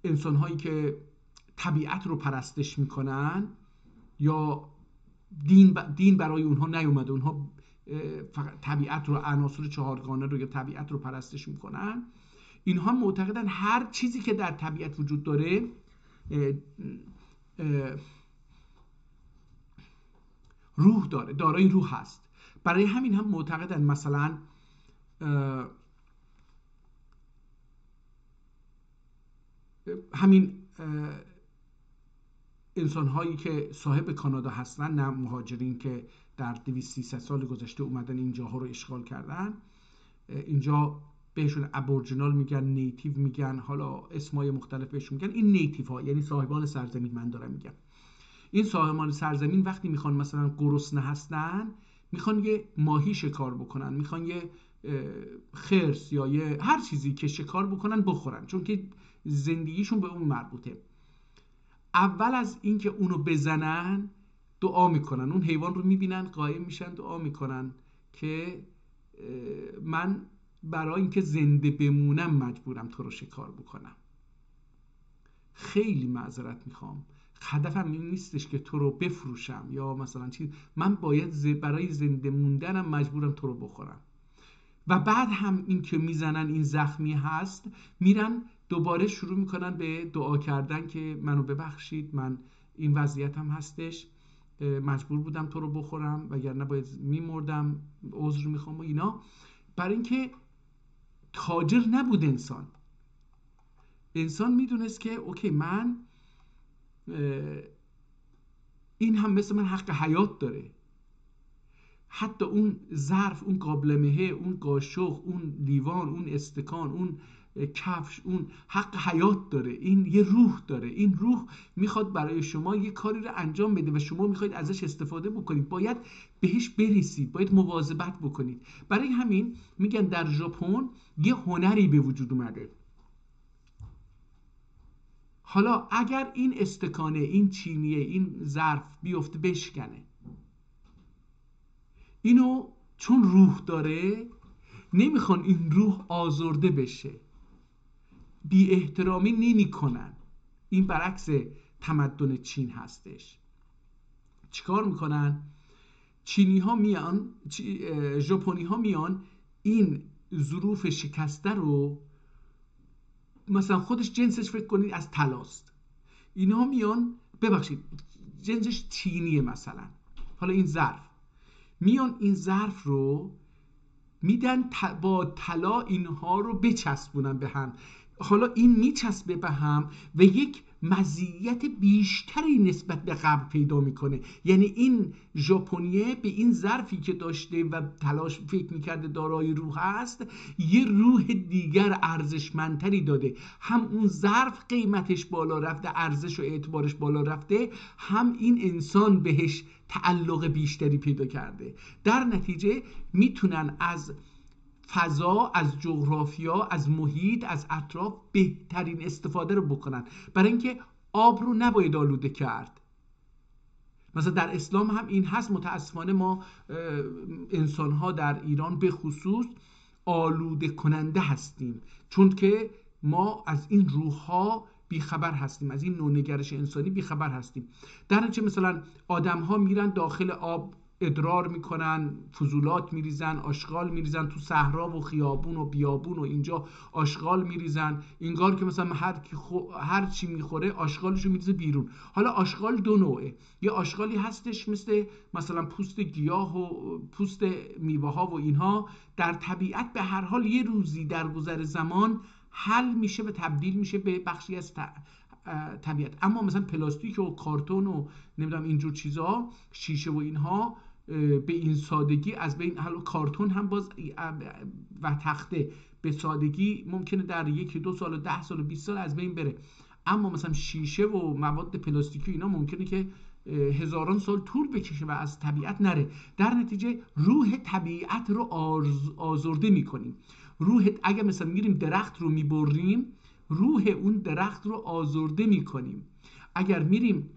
S1: انسان هایی که طبیعت رو پرستش میکنن یا دین برای اونها نیومده، اونها فقط طبیعت رو، عناصر چهارگانه رو یا طبیعت رو پرستش میکنن، اینها معتقدن هر چیزی که در طبیعت وجود داره روح داره، دارای روح هست. برای همین هم معتقدن مثلا همین انسان هایی که صاحب کانادا هستن، نه مهاجرین که در 200-300 سال گذشته اومدن اینجاها رو اشغال کردن، اینجا بهشون ابورجینال میگن، نیتیو میگن، حالا اسمای مختلف بهشون میگن. این نیتیو ها یعنی صاحبان سرزمین، من دارم میگم این صاحبان سرزمین وقتی میخوان مثلا گرسنه هستن، میخوان یه ماهی شکار بکنن، میخوان یه خرس یا یه هر چیزی که شکار بکنن بخورن، چون که زندگیشون به اون مربوطه. اول از اینکه اونو بزنن دعا میکنن، اون حیوان رو میبینن قایم میشن، دعا میکنن که من برای اینکه زنده بمونم مجبورم تو رو شکار بکنم. خیلی معذرت میخوام، هدفم این نیستش که تو رو بفروشم یا مثلا چیز، من باید برای زنده موندنم مجبورم تو رو بخورم. و بعد هم این که میزنن این زخمی هست، میرن دوباره شروع میکنن به دعا کردن که منو ببخشید، من این وضعیتم هستش، مجبور بودم تو رو بخورم وگرنه باید میمردم، عذر میخوام و اینا. برای اینکه تاجر نبود انسان میدونست که اوکی، من این هم مثل من حق حیات داره. حتی اون ظرف، اون قابلمه، اون قاشق، اون لیوان، اون استکان، اون کفش، اون حق حیات داره. این یه روح داره. این روح میخواد برای شما یه کاری رو انجام بده و شما میخواید ازش استفاده بکنید. باید بهش برسید، باید مواظبت بکنید. برای همین میگن در ژاپن یه هنری به وجود اومده. حالا اگر این استکانه، این چینیه، این ظرف بیفته بشکنه، اینو چون روح داره نمیخوان این روح آزرده بشه، بی احترامی نمی کنن. این برعکس تمدن چین هستش. چیکار میکنن؟ چینی ها میان، ژاپنی ها میان این ظروف شکسته رو، مثلا خودش جنسش فکر کنید از طلاست، اینها میان، ببخشید جنسش چینیه مثلا، حالا این ظرف، میان این ظرف رو میدن با طلا اینها رو بچسبونن به هم. حالا این میچسبه به هم و یک مزیت بیشتری نسبت به قبل پیدا میکنه. یعنی این ژاپنیه به این ظرفی که داشته و تلاش فکر میکرده دارای روح است، یه روح دیگر ارزشمندتری داده. هم اون ظرف قیمتش بالا رفته، ارزش و اعتبارش بالا رفته، هم این انسان بهش تعلق بیشتری پیدا کرده. در نتیجه میتونن از فضا، از جغرافیا، از محیط، از اطراف بهترین استفاده رو بکنن. برای اینکه آب رو نباید آلوده کرد. مثلا در اسلام هم این هست. متاسفانه ما انسان ها در ایران به خصوص آلوده کننده هستیم، چون که ما از این روح ها بیخبر هستیم، از این نوع نگرش انسانی بیخبر هستیم. در نتیجه مثلا آدم ها میرن داخل آب ادرار میکنن، فضولات میریزن، آشغال میریزن تو صحرا و خیابون و بیابون و اینجا آشغال میریزن، انگار که مثلا هر چی میخوره آشغالشو میریزه بیرون. حالا آشغال دو نوعه. یه آشغالی هستش مثلا پوست گیاه و پوست میوه ها و اینها، در طبیعت به هر حال یه روزی در گذر زمان حل میشه و تبدیل میشه به بخشی از طبیعت. اما مثلا پلاستیک و کارتون و نمیدونم اینجور چیزا، شیشه و اینها، به این سادگی از بین، حالا کارتون هم باز و تخته به سادگی ممکنه در 1-2 سال و 10 سال و 20 سال از بین بره. اما مثلا شیشه و مواد پلاستیکی اینا ممکنه که هزاران سال طول بکشه و از طبیعت نره. در نتیجه روح طبیعت رو آزرده میکنیم. اگه مثلا میریم درخت رو میبریم، روح اون درخت رو آزرده میکنیم. اگر میریم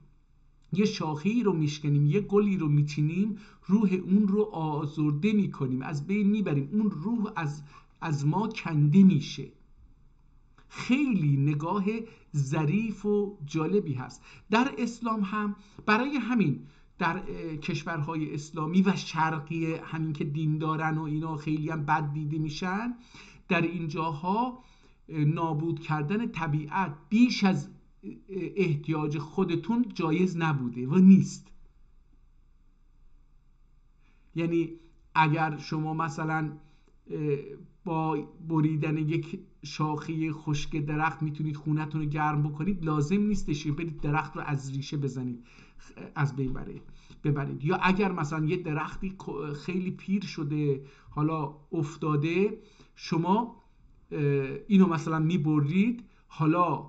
S1: یه شاخه‌ای رو میشکنیم، یه گلی رو میچینیم، روح اون رو آزرده میکنیم، از بین میبریم. اون روح از ما کنده میشه. خیلی نگاه ظریف و جالبی هست. در اسلام هم برای همین در کشورهای اسلامی و شرقی، همین که دین دارن و اینا خیلی هم بد دیده میشن، در اینجاها نابود کردن طبیعت بیش از احتیاج خودتون جایز نبوده و نیست. یعنی اگر شما مثلا با بریدن یک شاخه خشک درخت میتونید خونتون رو گرم بکنید، لازم نیستش برید درخت رو از ریشه بزنید، از بین ببرید. یا اگر مثلا یه درختی خیلی پیر شده، حالا افتاده، شما اینو مثلا میبرید، حالا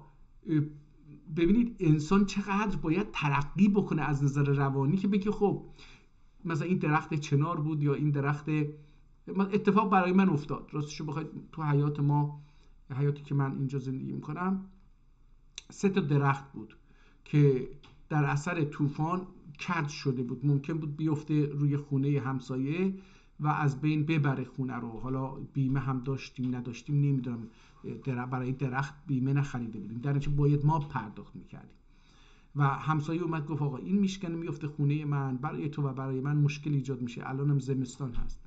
S1: ببینید انسان چقدر باید ترقی بکنه از نظر روانی که بگه خب مثلا این درخت چنار بود یا این درخت. اتفاق برای من افتاد، راستشو بخواید تو حیاتی که من اینجا زندگی میکنم 3 تا درخت بود که در اثر طوفان کج شده بود، ممکن بود بیفته روی خونه همسایه و از بین ببره خونه رو. حالا بیمه هم داشتیم نداشتیم نمیدونم، برای درخت بیمه نخریده بودیم، در نتیجه باید ما پرداخت میکردیم. و همسایه اومد گفت آقا این میشکنه میفته خونه من، برای تو و برای من مشکل ایجاد میشه، الانم زمستان هست.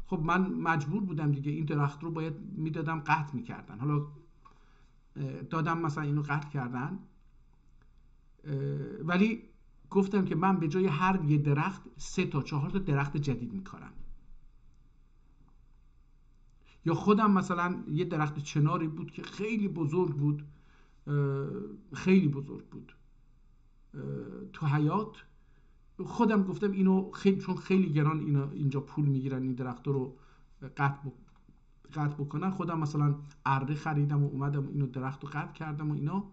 S1: خب من مجبور بودم دیگه، این درخت رو باید میدادم قطع میکردن. حالا دادم مثلا اینو قطع کردن، ولی گفتم که من به جای هر یه درخت 3 تا 4 تا درخت جدید میکارم. یا خودم مثلا یه درخت چناری بود که خیلی بزرگ بود، تو حیات، خودم گفتم اینو چون خیلی گران اینجا پول میگیرن این درخت رو قطع بکنن، خودم مثلا اره خریدم و اومدم اینو درخت رو قطع کردم و اینا.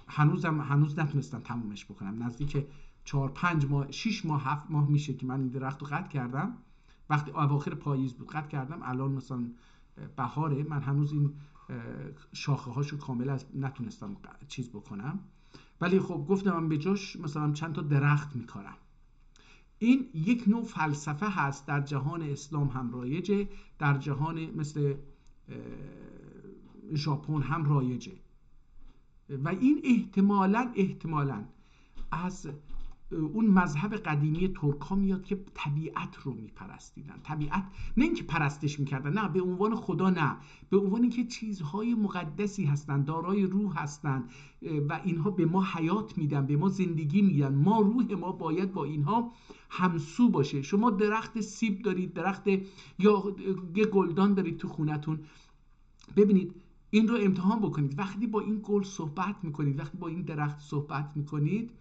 S1: هنوز نتونستم تمومش بکنم، نزدیک 4-5 ماه 6 ماه 7 ماه میشه که من این درخت رو قطع کردم. وقتی اواخر پاییز بود قطع کردم، الان مثلا بهاره، من هنوز این شاخه هاشو کاملا نتونستم چیز بکنم. ولی خب گفتم من به جاش مثلا چند تا درخت میکارم. این یک نوع فلسفه هست، در جهان اسلام هم رایجه، در جهان مثل ژاپن هم رایجه و این احتمالاً از اون مذهب قدیمی ترک ها میاد که طبیعت رو میپرستیدن. طبیعت نه اینکه پرستش میکردن، نه به عنوان خدا، نه به عنوان اینکه چیزهای مقدسی هستن، دارای روح هستن و اینها به ما حیات میدن، به ما زندگی میدن. ما روح ما باید با اینها همسو باشه. شما درخت سیب دارید، درخت یا یه گلدان دارید تو خونتون، ببینید این رو امتحان بکنید. وقتی با این گل صحبت میکنید، وقتی با این درخت صحبت میکنید،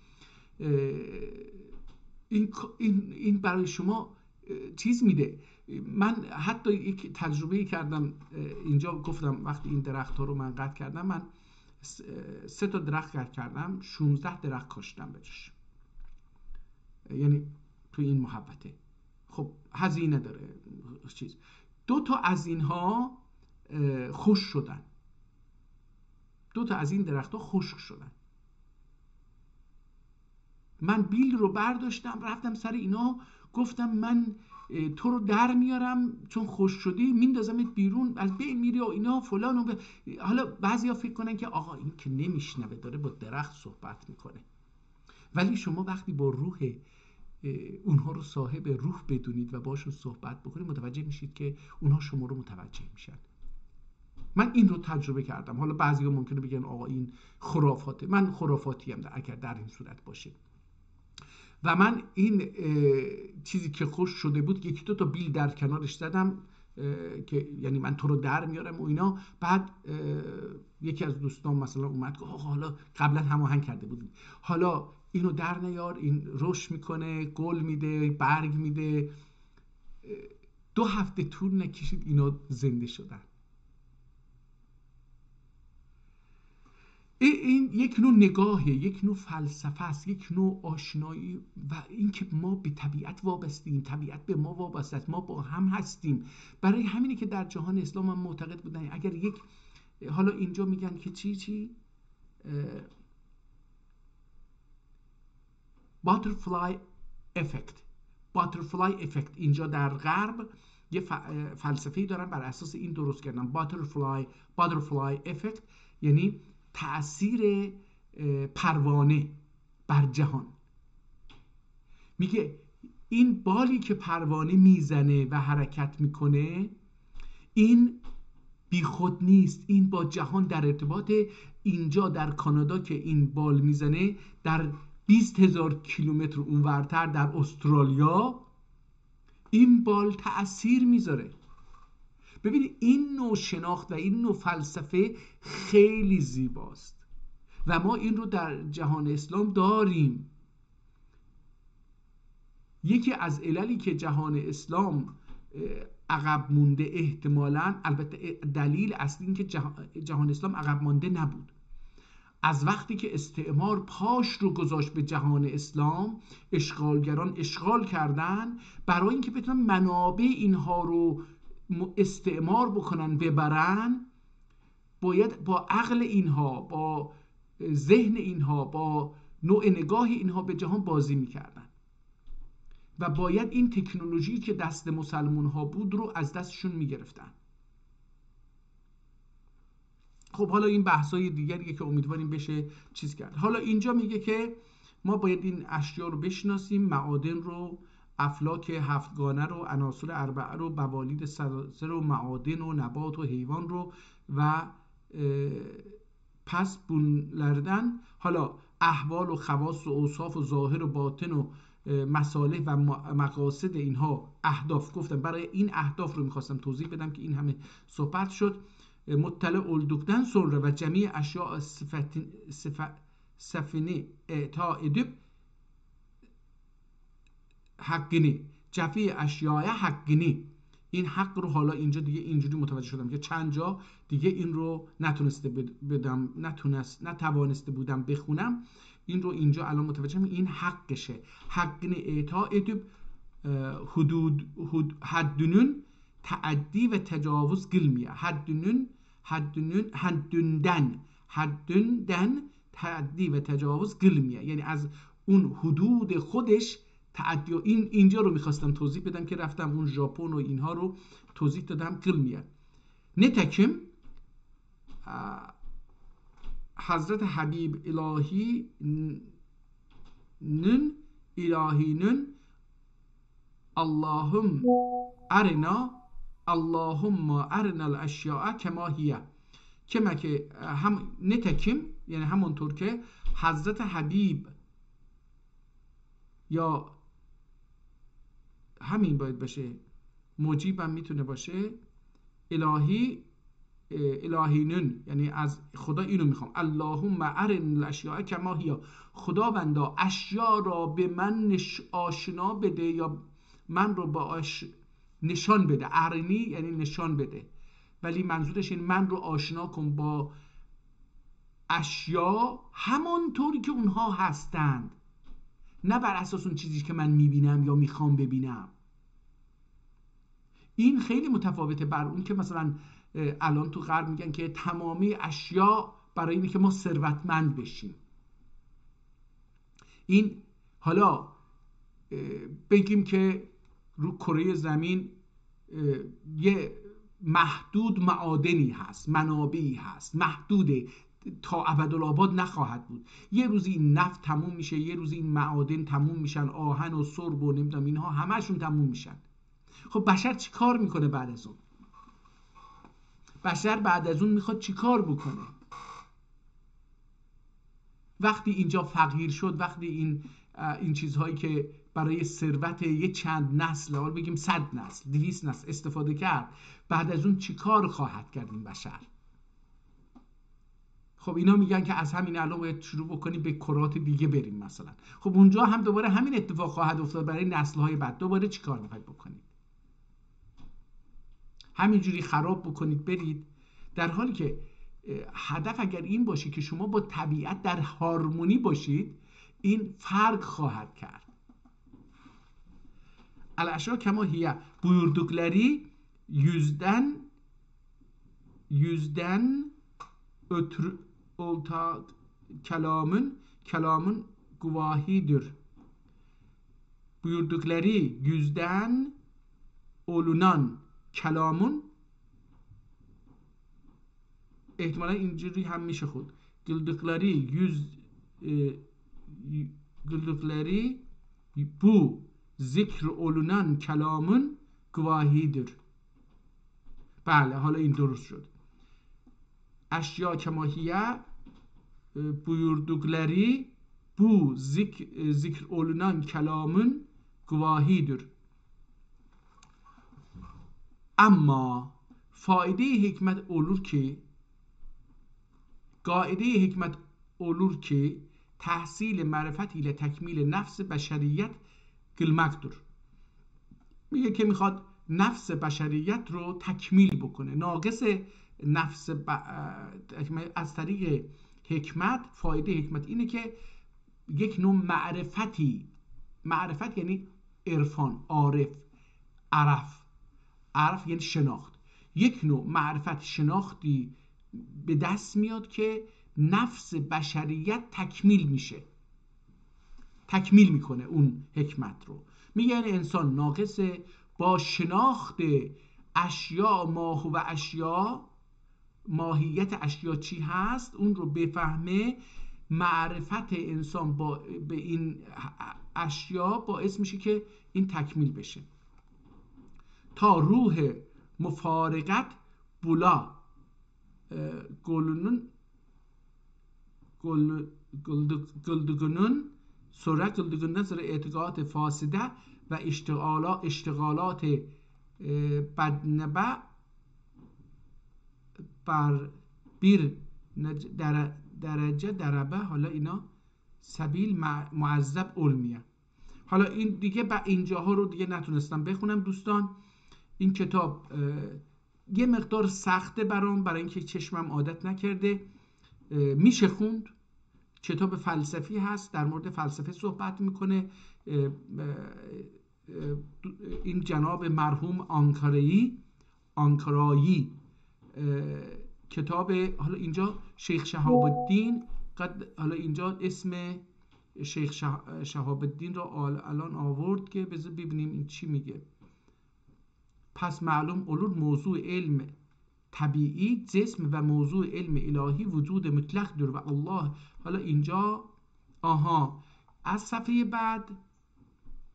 S1: این برای شما چیز میده. من حتی یک تجربه کردم اینجا، گفتم وقتی این درخت ها رو من قطع کردم، من 3 تا درخت قطع کردم، 16 درخت کاشتم بهش، یعنی تو این محوطه. خب هزینه داره چیز. 2 تا از اینها خشک شدن، 2 تا از این درخت ها خشک شدن. من بیل رو برداشتم رفتم سر اینا، گفتم من تو رو در میارم چون خشک شدی، میندازمت بیرون، از بین میری و اینا فلان و حالا بعضیا فکر کنن که آقا این که نمیشنوه، داره با درخت صحبت میکنه. ولی شما وقتی با روح اونها رو صاحب روح بدونید و باشون صحبت بکنید، متوجه میشید که اونها شما رو متوجه میشن. من این رو تجربه کردم. حالا بعضیا ممکنه بگن آقا این خرافاته، من خرافاتی هم اگر در این صورت باشه. و من این چیزی که خشک شده بود 1-2 تا بیل در کنارش زدم که یعنی من تو رو در میارم و اینا. بعد یکی از دوستان مثلا اومد گفت آقا حالا قبلا هماهنگ کرده بودیم، حالا اینو در نیار، این رشد میکنه، گل میده، برگ میده. 2 هفته طول نکشید اینا زنده شدن. این یک نوع نگاهه، یک نوع فلسفه است، یک نوع آشنایی و اینکه ما به طبیعت وابستیم، طبیعت به ما وابسته است، ما با هم هستیم. برای همینه که در جهان اسلام هم معتقد بودن اگر یک، حالا اینجا میگن که چی butterfly effect اینجا در غرب یه فلسفه‌ای دارن بر اساس این درست کردن. butterfly effect یعنی تأثیر پروانه بر جهان. میگه این بالی که پروانه میزنه و حرکت میکنه این بی خود نیست، این با جهان در ارتباط. اینجا در کانادا که این بال میزنه، در 20,000 کیلومتر اونورتر در استرالیا این بال تأثیر میذاره. ببینید این نوع شناخت و این نوع فلسفه خیلی زیباست و ما این رو در جهان اسلام داریم. یکی از عللی که جهان اسلام عقب مونده احتمالاً، البته دلیل اصلی این که جهان اسلام عقب مانده نبود، از وقتی که استعمار پاش رو گذاشت به جهان اسلام، اشغالگران اشغال کردن برای اینکه بتونن منابع اینها رو استعمار بکنن ببرن، باید با عقل اینها، با ذهن اینها، با نوع نگاه اینها به جهان بازی میکردن و باید این تکنولوژی که دست مسلمون ها بود رو از دستشون میگرفتن. خب حالا این بحثای دیگریه که امیدواریم بشه چیز کرد. حالا اینجا میگه که ما باید این اشیا رو بشناسیم، معادن رو، افلاک هفتگانه رو، عناصر اربعه رو، بوالید سلاسل رو، معادن و نبات و حیوان رو و پس بونلردن. حالا احوال و خواص و اوصاف و ظاهر و باطن و مصالح و مقاصد اینها، اهداف. گفتم برای این اهداف رو میخواستم توضیح بدم که این همه صحبت شد. مطلع اولدوکتن سره و جمعی اشیاء سفینه اعطا ادب حقینی جفی اشیاء حقینی. این حق رو حالا اینجا دیگه اینجوری متوجه شدم که چند جا دیگه این رو نتوانسته بودم بخونم، این رو اینجا الان متوجهم این حقشه. حقینی اعطا ادب حدنون تعدی و تجاوز گلمیه. حدوندن تعدی و تجاوز گلمیه، یعنی از اون حدود خودش تعدی. و اینجا رو میخواستم توضیح بدم که رفتم اون ژاپن و اینها رو توضیح دادم. گلمیه نتکم حضرت حبیب الهی نن اللهم ارنا الاشیاء کما هیه. کما که هم نتکم یعنی همونطور که حضرت حبیب، یا همین باید باشه، مجیبم میتونه باشه، الهینون یعنی از خدا اینو میخوام. اللهم ارنا الاشیاء کما هیه، خداوندا اشیا را به من آشنا بده یا من رو با نشان بده. ارنی یعنی نشان بده، ولی منظورش این من رو آشنا کن با اشیا همونطوری که اونها هستند، نه بر اساس اون چیزی که من میبینم یا میخوام ببینم. این خیلی متفاوته بر اون که مثلا الان تو غرب میگن که تمامی اشیا برای اینه که ما ثروتمند بشیم. این حالا بگیم که رو کره زمین یه محدود معادنی هست، منابعی هست، محدوده، تا ابدالآباد نخواهد بود. یه روزی این نفت تموم میشه، یه روزی این معادن تموم میشن، آهن و سرب و نمیدونم اینها همشون تموم میشن. خب بشر چی کار میکنه بعد از اون؟ بشر بعد از اون میخواد چی کار بکنه؟ وقتی اینجا فقیر شد، وقتی این چیزهایی که برای ثروت یه چند نسل، حالا بگیم 100 نسل 200 نسل استفاده کرد، بعد از اون چی کار خواهد کرد این بشر؟ خب اینا میگن که از همین الان باید شروع بکنیم به کرات دیگه بریم مثلا. خب اونجا هم دوباره همین اتفاق خواهد افتاد برای نسل‌های بعد. دوباره چی کار میخواید بکنید؟ همینجوری خراب بکنید برید، در حالی که هدف اگر این باشه که شما با طبیعت در هارمونی باشید، این فرق خواهد کرد. الاشیا کما هی buyurdukları yüzden ortak kelamın guvahidir. Buyurdukları yüzden olunan kelamın احتمالا اینجوری هم میشه خود güldükleri bu ذکر olunan kelamın گواهیdir. بله حالا این درست شد. اشیا کماهیه buyurdukları bu zikr olunan kelamın گواهیdir. اما فایده حکمت قاعده حکمت olur ki تحصیل معرفت ile تکمیل نفس بشریت قلمکدür. میگه که میخواد نفس بشریت رو تکمیل بکنه. ناقص نفس از طریق حکمت، فایده حکمت اینه که یک نوع معرفت یعنی عرفان، عرف یعنی شناخت، یک نوع معرفت، شناختی به دست میاد که نفس بشریت تکمیل میکنه اون حکمت رو. میگه انسان ناقصه با شناخت اشیا، ماهیت اشیا چی هست، اون رو بفهمه. معرفت انسان به این اشیا باعث میشه که این تکمیل بشه. تا روح مفارقت بولا گلدگونن سر اعتقاد فاسده و اشتغالات بدنبه بر بیر درجه دربه، حالا اینا سبیل معذب علمیه. حالا این دیگه اینجاها رو دیگه نتونستم بخونم دوستان. این کتاب یه مقدار سخته برای اینکه چشمم عادت نکرده. میشه خوند، کتاب فلسفی هست، در مورد فلسفه صحبت میکنه. این جناب مرحوم آنکارایی کتاب، حالا اینجا شیخ شهاب الدین، حالا اینجا اسم شیخ شهاب الدین را الان آورد که بذار ببینیم این چی میگه. پس معلوم olur موضوع علم طبیعی جسم و موضوع علم الهی وجود مطلق دور و الله. حالا اینجا از صفحه بعد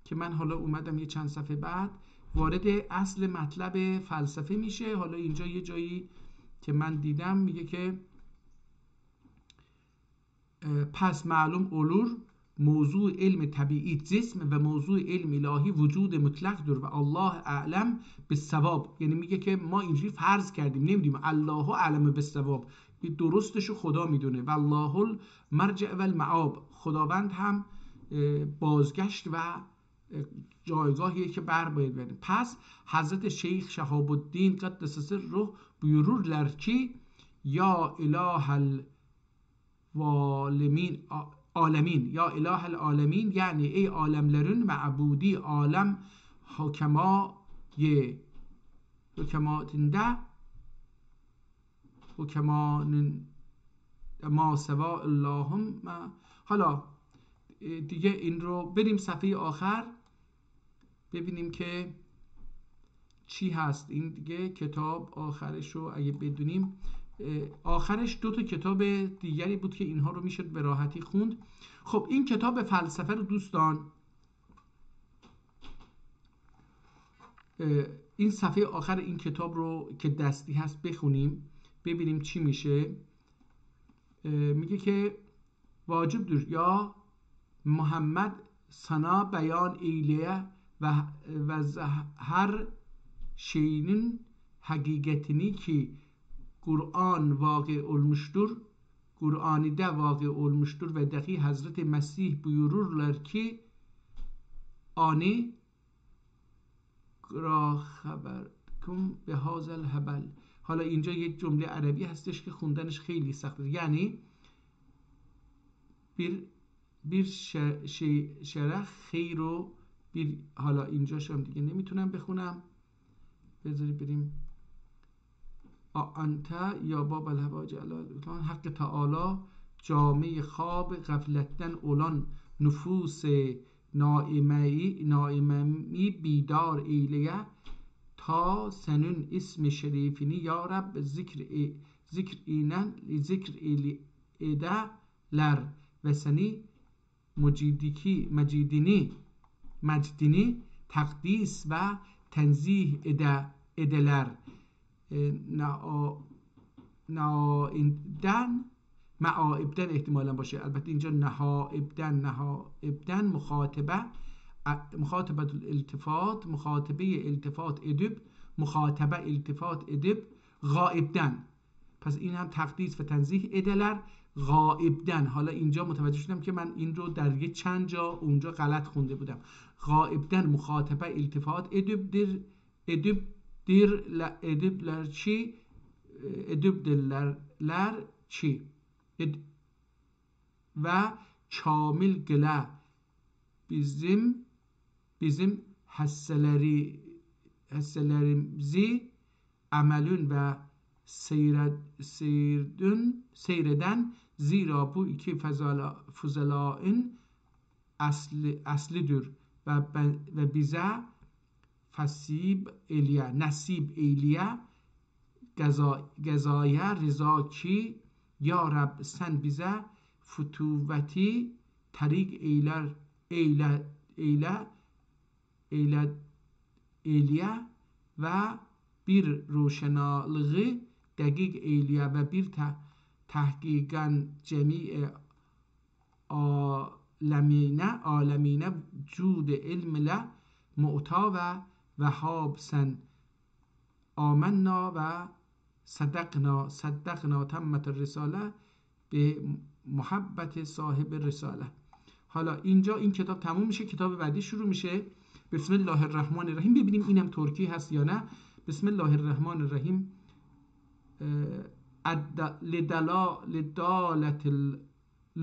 S1: که من حالا اومدم یه چند صفحه بعد وارد اصل مطلب فلسفه میشه. حالا اینجا یه جایی که من دیدم میگه که پس معلوم olur موضوع علم طبیعی جسم و موضوع علم الهی وجود مطلق دور و الله اعلم بالصواب. یعنی میگه که ما اینجوری فرض کردیم، نمیدونیم، الله اعلم بالصواب، درستشو خدا میدونه. و الله المرجع و المعاب، خداوند هم بازگشت و جایگاهیه که باید بریم. پس حضرت شیخ شهاب الدین قدس سره buyururlar ki یا اله العالمین یا اله العالمین، یعنی ای عالمlerin معبودی عالم حکماتنده ما سوا اللهم. حالا دیگه این رو بریم صفحه آخر ببینیم که چی هست. این دیگه کتاب آخرش رو اگه بدونیم، آخرش 2 تا کتاب دیگری بود که اینها رو میشد به راحتی خوند. خب این کتاب فلسفه رو دوستان، این صفحه آخر این کتاب رو که دستی هست بخونیم ببینیم چی میشه. میگه که واجب دور یا محمد sana beyan eyleye ve her şeyinin hakikatini ki Kur'an vakı olmuştur, Kur'an'da vakı olmuştur ve dahi Hazreti Mesih buyururlar ki ani را خبرکم به هذا الهبل. حالا اینجا یک جمله عربی هستش که خوندنش خیلی سخته، یعنی bir شرح خیر و حالا اینجا شم دیگه نمیتونم بخونم، بذارید بریم. انت یا باب الهوا جلال حق تعالی جامعه خواب غفلتن اولان نفوس نائمی بیدار ایلیه تا سنون اسم شریفینی یا رب ذکر اینن ذکر ایده لر و سنی مجدینی تقدیس و تنزیه ادلر معایبدن احتمالا باشه، البته اینجا نهایبدن مخاطبه الالتفات، مخاطبه التفات ادب، مخاطبه التفات ادب غایبدن، پس این هم تقدیس و تنزیه ادلر غایبدن. حالا اینجا متوجه شدم که من این رو در یه چند جا اونجا غلط خونده بودم. غایبدن مخاطبه التفات ادب لر چی ادب لر چی و چامل گله bizim hasselerimizi amelün ve seyreden zira bu iki fuzalaın aslidir ve bize nasip eyliye gazaya rıza ki ya Rab sen bize fütuvveti tarik eyliye ve bir roşenalığı dakik eyliye ve bir tahkikan cemi'i alemine cud ilmile mu'ta ve vehhab sen آمنا و صدقنا تمت الرساله به محبت صاحب رساله. حالا اینجا این کتاب تموم میشه، کتاب بعدی شروع میشه. بسم الله الرحمن الرحیم. ببینیم اینم ترکی هست یا نه. بسم الله الرحمن الرحیم. لدالت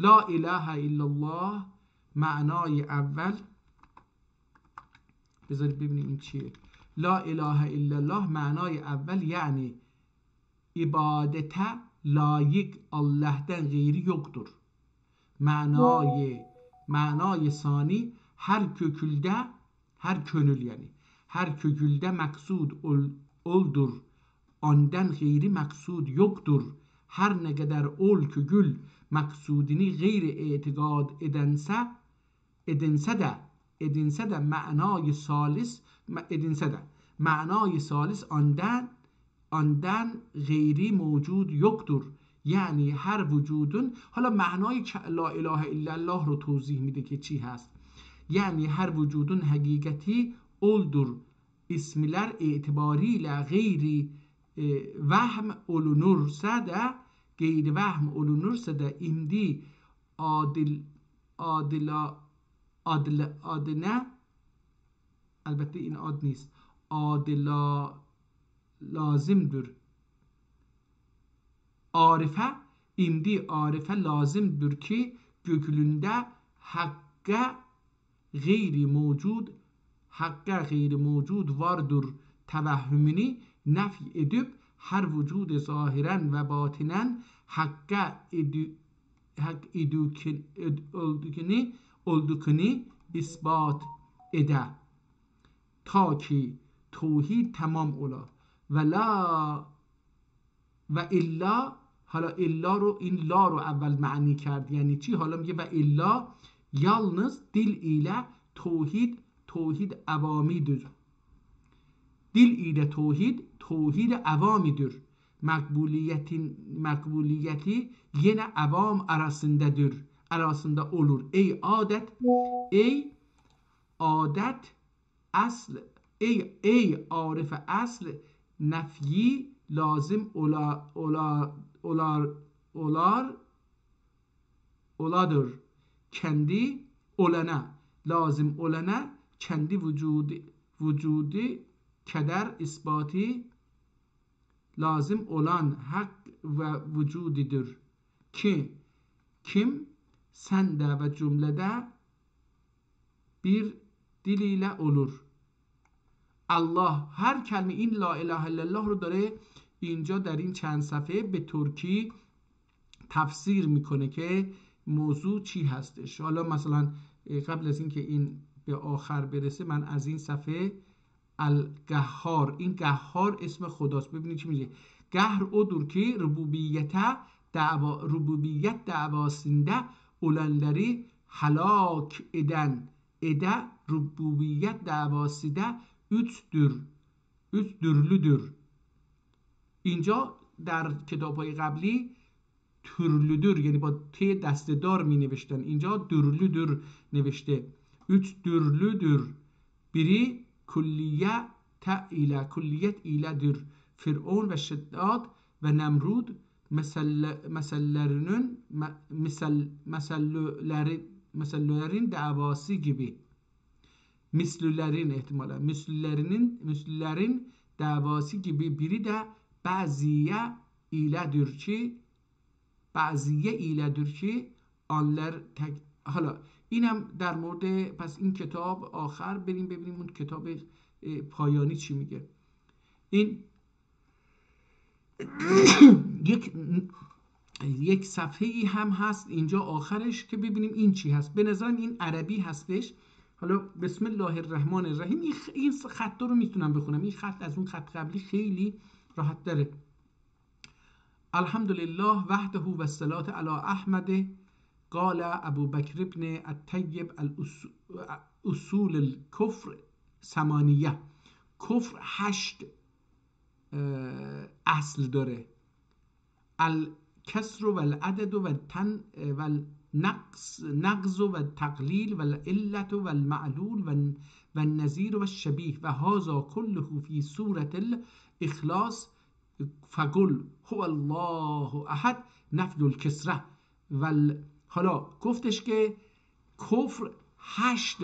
S1: لا اله الا الله معنای اول، بذارید ببینیم این چیه. لا اله الا الله معنای اول یعنی عبادت لایق Allah'tan غیری yoktur. Manay sani her kökülde, her könül yani her kökülde maksud oldur. Ondan gayri maksud yoktur. Her ne kadar ol kökül maksudini gayri itikad edinse de manay salis ondan gayri mevcud yoktur. یعنی هر وجودون. حالا معنای لا اله الا الله رو توضیح میده که چی هست. یعنی هر وجودون حقیقتی اولdur. اسمler itibariyle gayri vahm olunursa da gayri vahm olunursa da imdi adına elbette این ad نیست adila lazımdır. Arife lazımdır ki gökülünde hakka gayri mevcud vardır tevehhümünü nefy edip her vücudu zahiren ve batinen hakka oldukunu ispat ede ta ki توحید تمام ola و الا. حالا الا رو این لا رو اول معنی کرد یعنی چی؟ حالا میگه و الا yalnız dil ile توحید avamidir. Dil ile توحید avamidir. Makbuliyeti yine avam arasında olur. Ey adet asl ey arife asl nefyi lazım oladır. Kendi olana lazım olana kendi vücudu keder ispatı lazım olan hak ve vücudidir ki kim sende ve cümlede bir dil ile olur. Allah هر کلمه این لا اله الا الله رو داره اینجا در این چند صفحه به ترکی تفسیر میکنه که موضوع چی هستش. حالا مثلا قبل از اینکه این به آخر برسه من از این صفحه القهار، این قهار اسم خداست. ببینید چی میگه. قهر odur ki rububiyet davasında olanları helak eden rububiyet davasında üçdürlüdür. اینجا در کتاب‌های قبلی türlüdür یعنی با ت دسته‌دار می نوشتن، اینجا درلüdür نوشته. üçdürlüdür. biri külliyet iledir. Firavun ve Şeddad ve Nemrud mesellerin davası gibi. Mislülerin ihtimalen. Mislülerin davası gibi biri de bazıya iledir ki آنlar حالا اینم در مورد پس این کتاب آخر بریم ببینیم اون کتاب پایانی چی میگه. این یک صفحه ای هم هست اینجا آخرش که ببینیم این چی هست. به نظرم این عربی هستش. حالا بسم الله الرحمن الرحیم. این خط رو میتونم بخونم. این خط از اون خط قبلی خیلی راحت داره. الحمد لله وحده و الصلاة علی احمد قال ابو بکر ابن الطیب اصول الکفر ثمانیه. کفر 8 اصل داره. الکسر و العدد و النقص و التقلیل و العلت و المعلول و النظیر و الشبیه و هذا كله فی سورة الاخلاص فقل هو الله احد نفی الکسره. حالا گفتش که کفر 8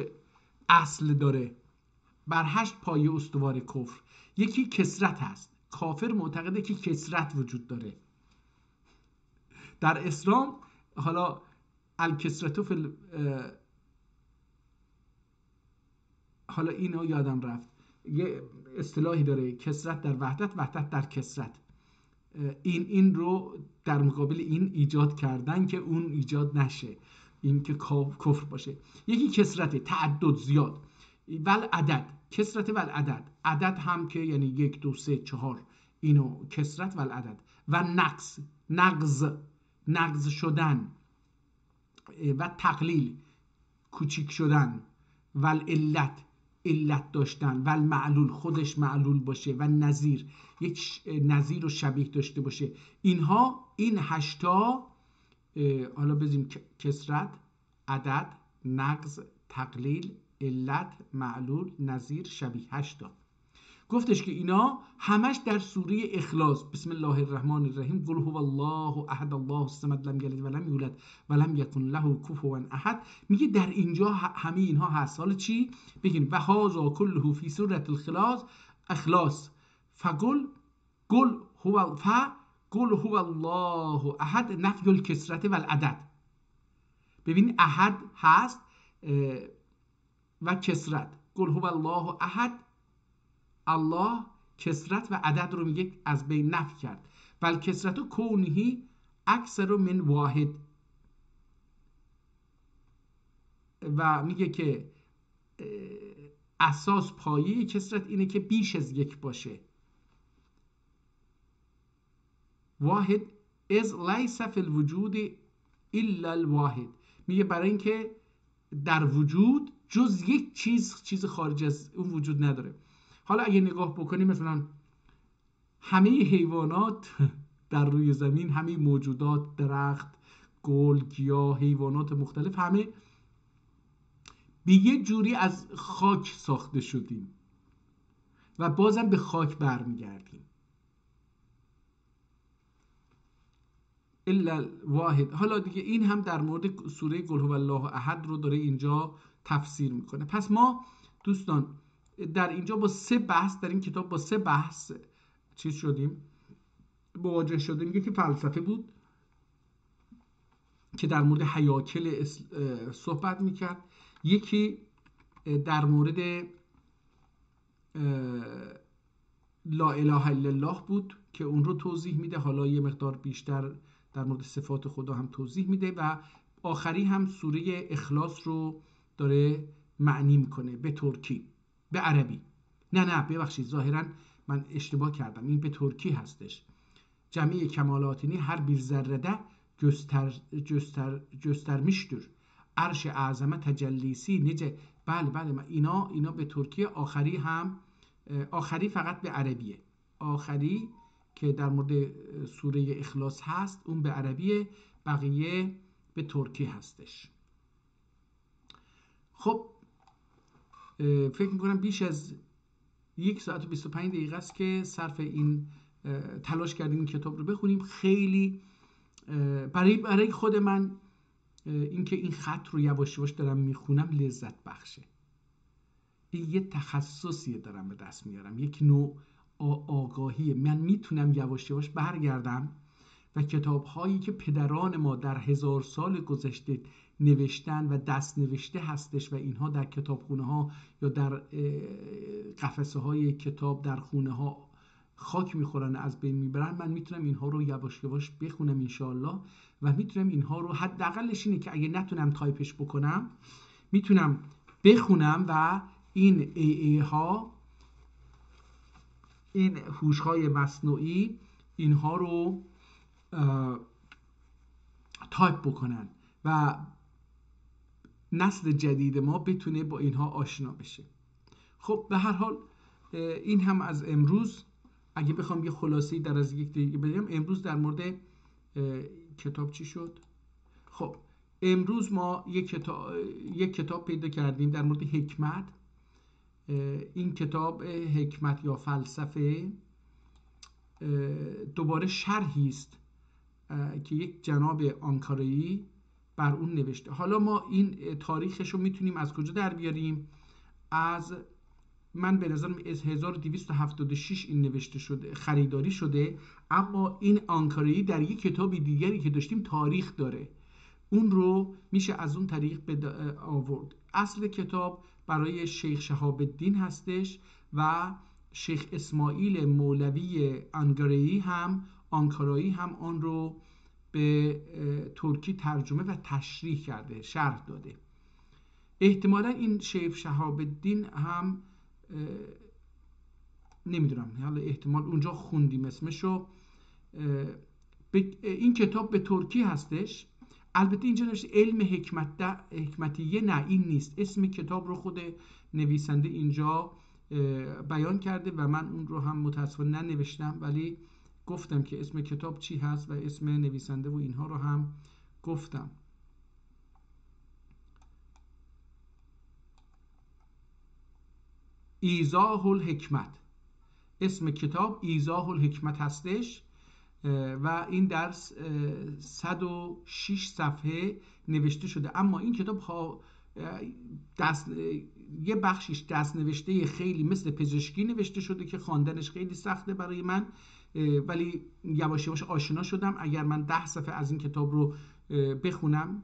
S1: اصل داره، بر 8 پایه استوار کفر. یکی کسرت هست. کافر معتقده که کسرت وجود داره در اسلام. حالا الکسرتو حالا اینو یادم رفت، یه اصطلاحی داره کسرت در وحدت، وحدت در کسرت. این رو در مقابل این ایجاد کردن که اون ایجاد نشه، این که کفر باشه. یکی کسرت تعدد زیاد، ول عدد کسرت ول عدد، عدد هم که یعنی 1 2 3 4 اینو کسرت ول عدد. و نقض شدن و تقلیل کوچیک شدن. و علت داشتن. و المعلول خودش معلول باشه. و نظیر یک نظیر و شبیه داشته باشه. اینها این 8 حالا بزنیم کسرت، عدد، نقض، تقلیل، علت، معلول، نظیر، شبیه 8 گفتش که اینا همش در سوره اخلاص. بسم الله الرحمن الرحیم قل هو الله احد الله الصمد لم یلد ولم یولد ولم یکن له کفوا احد. میگه در اینجا همه اینها هست. حالا چی بگین؟ و هذا كله فی سوره اخلاص فقل هو الله احد نفی الکسرت و العدد. ببین احد هست و کسرت. قل هو الله احد، الله کسرت و عدد رو میگه از بین نفی کرد. بل کسرت و کونهی اکثر من واحد. و میگه که اساس پایه کسرت اینه که بیش از یک باشه. واحد از لیس فی الوجود الا الواحد. میگه برای اینکه در وجود جز یک چیز خارج از اون وجود نداره. حالا اگه نگاه بکنیم مثلا همه حیوانات در روی زمین، همه موجودات، درخت، گل، گیاه، حیوانات مختلف، همه به یه جوری از خاک ساخته شدیم و بازم به خاک برمیگردیم. الا واحد. حالا دیگه این هم در مورد سوره قل هو الله احد رو داره اینجا تفسیر میکنه. پس ما دوستان در اینجا با 3 بحث در این کتاب با 3 بحث چیز شدیم، مواجه شدیم. یکی فلسفه بود که در مورد هیاکل صحبت میکرد، یکی در مورد لا اله الا الله بود که اون رو توضیح میده، حالا یه مقدار بیشتر در مورد صفات خدا هم توضیح میده، و آخری هم سوره اخلاص رو داره معنی میکنه به ترکی، به عربی. نه ببخشید، ظاهرا من اشتباه کردم، این به ترکی هستش. جمعی کمالاتینی هر bir zerrede göstermiştir. عرش اعظمه تجلیسی نجه. بله اینا به ترکی. آخری هم، آخری فقط به عربیه، آخری که در مورد سوره اخلاص هست اون به عربیه، بقیه به ترکی هستش. خب فکر میکنم بیش از 1 ساعت و 25 دقیقه است که صرف این تلاش کردیم این کتاب رو بخونیم. خیلی برای خود من اینکه این خط رو یواش یواش دارم میخونم لذت بخشه. این یه تخصصیه دارم به دست میارم، یک نوع آگاهیه. من میتونم یواش یواش برگردم و کتاب هایی که پدران ما در 1000 سال گذشته نوشتن و دست نوشته هستش و اینها در کتابخونه ها یا در قفسه های کتاب در خونه ها خاک میخورن، از بین میبرن، من میتونم اینها رو یواش یواش بخونم انشاءالله، و میتونم اینها رو، حداقلش اینه که اگه نتونم تایپش بکنم میتونم بخونم و این ای ها، این هوش های مصنوعی، اینها رو تایپ بکنن و نسل جدید ما بتونه با اینها آشنا بشه. خب به هر حال این هم از امروز. اگه بخوام یه خلاصه‌ای در از یک دقیقه بگم، امروز در مورد کتاب چی شد؟ خب امروز ما یک کتاب پیدا کردیم در مورد حکمت. این کتاب حکمت یا فلسفه دوباره شرحی است که یک جناب آنکارایی بر اون نوشته. حالا ما این تاریخش رو میتونیم از کجا در بیاریم؟ از من به نظرم از 1276 این نوشته شده، خریداری شده، اما این آنکارایی در یک کتاب دیگری که داشتیم تاریخ داره، اون رو میشه از اون طریق آورد. اصل کتاب برای شیخ شهاب الدین هستش و شیخ اسماعیل مولوی آنکارایی هم آن رو به ترکی ترجمه و تشریح کرده، شرح داده. احتمالا این شیخ شهاب الدین هم نمیدونم، حالا احتمال اونجا خوندیم اسمشو. این کتاب به ترکی هستش. البته اینجا نوشته علم حکمتیه، نه این نیست، اسم کتاب رو خود نویسنده اینجا بیان کرده و من اون رو هم متاسفانه ننوشتم، ولی گفتم که اسم کتاب چی هست و اسم نویسنده و اینها رو هم گفتم. ایضاح الحکمت، اسم کتاب ایضاح الحکمت هستش و این در 106 صفحه نوشته شده. اما این کتاب ها یه بخشش دست نوشته خیلی مثل پزشکی نوشته شده که خواندنش خیلی سخته برای من، ولی یواش یواش آشنا شدم. اگر من 10 صفحه از این کتاب رو بخونم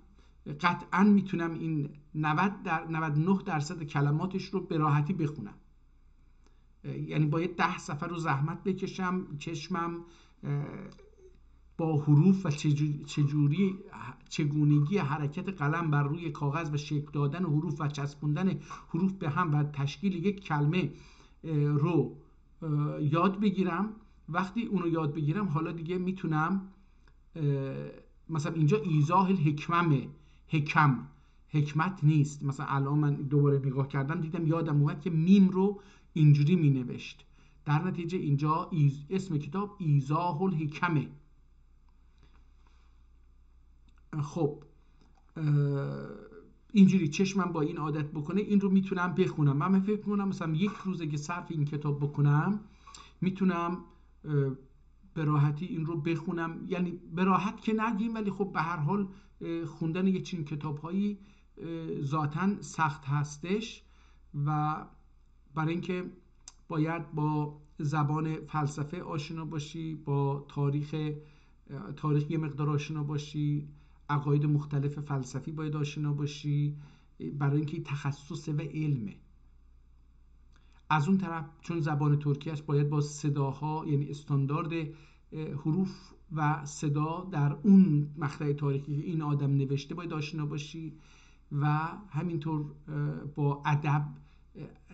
S1: قطعا میتونم این 99% کلماتش رو به راحتی بخونم. یعنی باید 10 صفحه رو زحمت بکشم، چشمم با حروف و چگونگی حرکت قلم بر روی کاغذ و شکل دادن حروف و چسبوندن حروف به هم و تشکیل یک کلمه رو یاد بگیرم. وقتی اونو یاد بگیرم حالا دیگه میتونم، مثلا اینجا ایضاح الحکمه، حکمت نیست. مثلا الان من دوباره نگاه کردم دیدم یادم اومد که میم رو اینجوری می نوشت. در نتیجه اینجا اسم کتاب ایضاح الحکمه. خب اینجوری چشمم با این عادت بکنه این رو میتونم بخونم. من فکر کنم مثلا 1 روزه که صرف این کتاب بکنم میتونم به راحتی این رو بخونم. یعنی به راحت که نگیم، ولی خب به هر حال خوندن یک چنین کتاب‌هایی ذاتاً سخت هستش و برای اینکه باید با زبان فلسفه آشنا باشی، با تاریخ یه مقدار آشنا باشی، عقاید مختلف فلسفی باید آشنا باشی، برای اینکه تخصص و علمه. از اون طرف چون زبان ترکی است باید با صداها، یعنی استاندارد حروف و صدا در اون مقطع تاریخی که این آدم نوشته باید آشنا باشی و همینطور با ادب،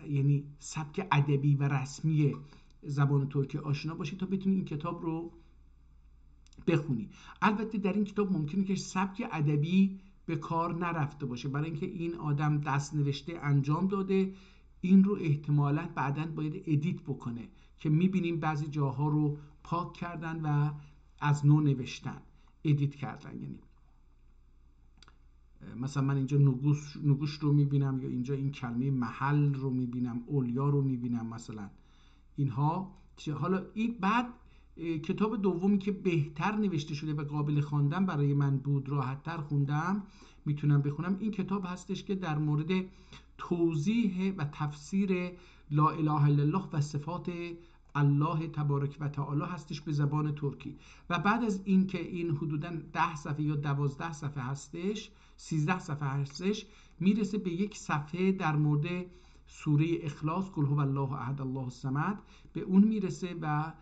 S1: یعنی سبک ادبی و رسمی زبان ترکی آشنا باشی تا بتونی این کتاب رو بخونی. البته در این کتاب ممکنه که سبک ادبی به کار نرفته باشه، برای اینکه این آدم دست نوشته انجام داده، این رو احتمالاً بعداً باید ادیت بکنه که میبینیم بعضی جاها رو پاک کردن و از نو نوشتن، ادیت کردن. یعنی مثلا من اینجا نگوش رو میبینم، یا اینجا این کلمه محل رو میبینم، اولیا رو میبینم مثلا اینها. حالا این بعد کتاب دومی که بهتر نوشته شده و قابل خواندن برای من بود، راحت‌تر خوندم، میتونم بخونم، این کتاب هستش که در مورد توضیح و تفسیر لا اله الا الله و صفات الله تبارک و تعالی هستش به زبان ترکی. و بعد از این که این حدوداً 10 صفحه یا 12 صفحه هستش، 13 صفحه هستش، میرسه به یک صفحه در مورد سوره اخلاص، قل هو الله احد الله الصمد، به اون میرسه و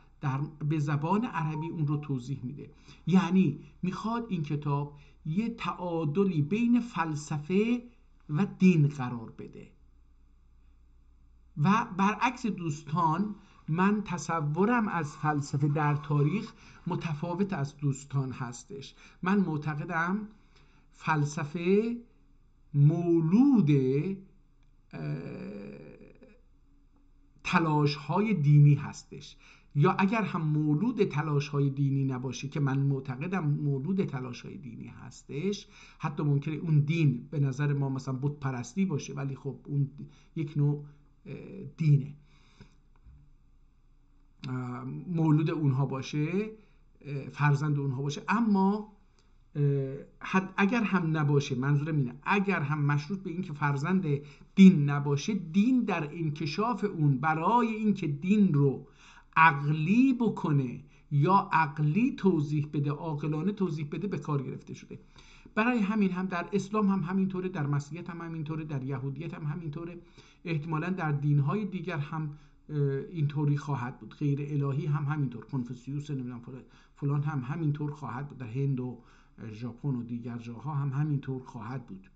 S1: به زبان عربی اون رو توضیح میده. یعنی میخواد این کتاب یه تعادلی بین فلسفه و دین قرار بده. و برعکس دوستان، من تصورم از فلسفه در تاریخ متفاوت از دوستان هستش. من معتقدم فلسفه مولود تلاش‌های دینی هستش، یا اگر هم مولود تلاش‌های دینی نباشه، که من معتقدم مولود تلاش‌های دینی هستش، حتی ممکنه اون دین به نظر ما مثلا بت پرستی باشه، ولی خب اون یک نوع دینه، مولود اونها باشه، فرزند اونها باشه. اما اگر هم نباشه، منظورم اینه، اگر هم مشروط به این که فرزند دین نباشه، دین در انکشاف اون برای اینکه دین رو عقلی بکنه یا عقلی توضیح بده، عاقلانه توضیح بده، به کار گرفته شده. برای همین هم در اسلام هم همینطوره، در مسیحیت هم همینطوره، در یهودیت هم همینطوره، احتمالاً در دین‌های دیگر هم اینطوری خواهد بود، غیر الهی هم همینطور، کنفوسیوس نمیدونم فلان هم همینطور خواهد بود، در هند و ژاپن و دیگر جاها هم همینطور خواهد بود.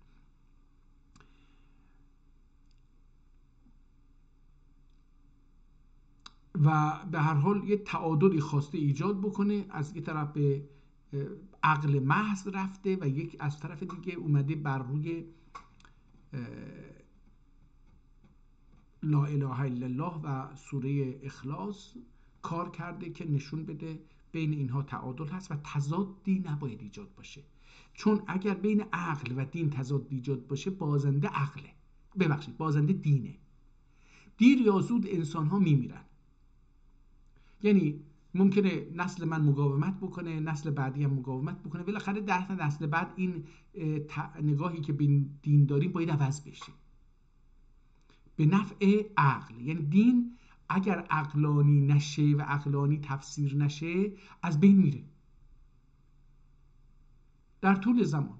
S1: و به هر حال یه تعادلی خواسته ایجاد بکنه، از یه طرف به عقل محض رفته و یک از طرف دیگه اومده بر روی لا اله الا الله و سوره اخلاص کار کرده که نشون بده بین اینها تعادل هست و تضادی نباید ایجاد باشه. چون اگر بین عقل و دین تضاد ایجاد باشه، بازنده عقله، بازنده دینه. دیر یا زود انسان ها میمیرن. یعنی ممکنه نسل من مقاومت بکنه، نسل بعدی هم مقاومت بکنه، بالاخره در نسل بعد این نگاهی که به دین داریم باید عوض بشه به نفع عقل. یعنی دین اگر عقلانی نشه و عقلانی تفسیر نشه، از بین میره در طول زمان.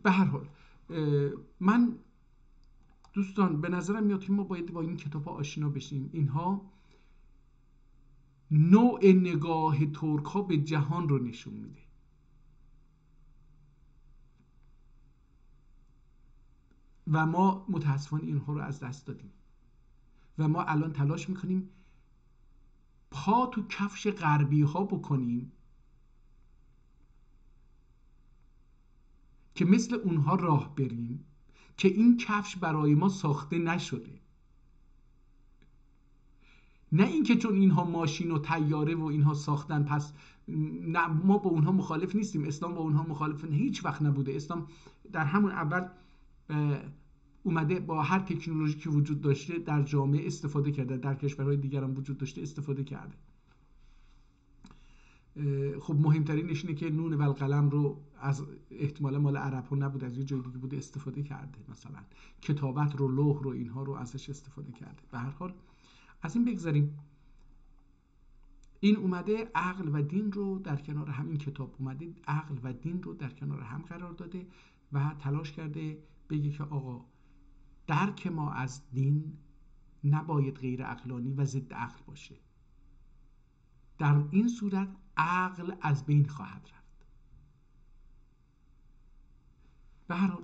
S1: به هر حال من دوستان به نظرم میاد که ما باید با این کتاب ها آشنا بشیم. اینها نوع نگاه ترک ها به جهان رو نشون میده و ما متاسفانه اینها رو از دست دادیم و ما الان تلاش میکنیم پا تو کفش غربی ها بکنیم که مثل اونها راه بریم، که این کفش برای ما ساخته نشده. نه اینکه چون اینها ماشین و طیاره و اینها ساختن پس نه، ما با اونها مخالف نیستیم، اسلام با اونها مخالف هیچ وقت نبوده. اسلام در همون اول اومده با هر تکنولوژی که وجود داشته در جامعه استفاده کرده، در کشورهای دیگر هم وجود داشته استفاده کرده. خب مهمترینش اینه که نون و القلم رو از احتمالا مال عرب ها نبود، از یه جای دیگه بوده استفاده کرده. مثلا کتابت رو، لوح رو، اینها رو ازش استفاده کرده. به هر حال از این بگذاریم. این اومده عقل و دین رو در کنار هم، این کتاب اومده عقل و دین رو در کنار هم قرار داده و تلاش کرده بگه که آقا درک ما از دین نباید غیر عقلانی و ضد عقل باشه. در این صورت عقل از بین خواهد رفت. به هر حال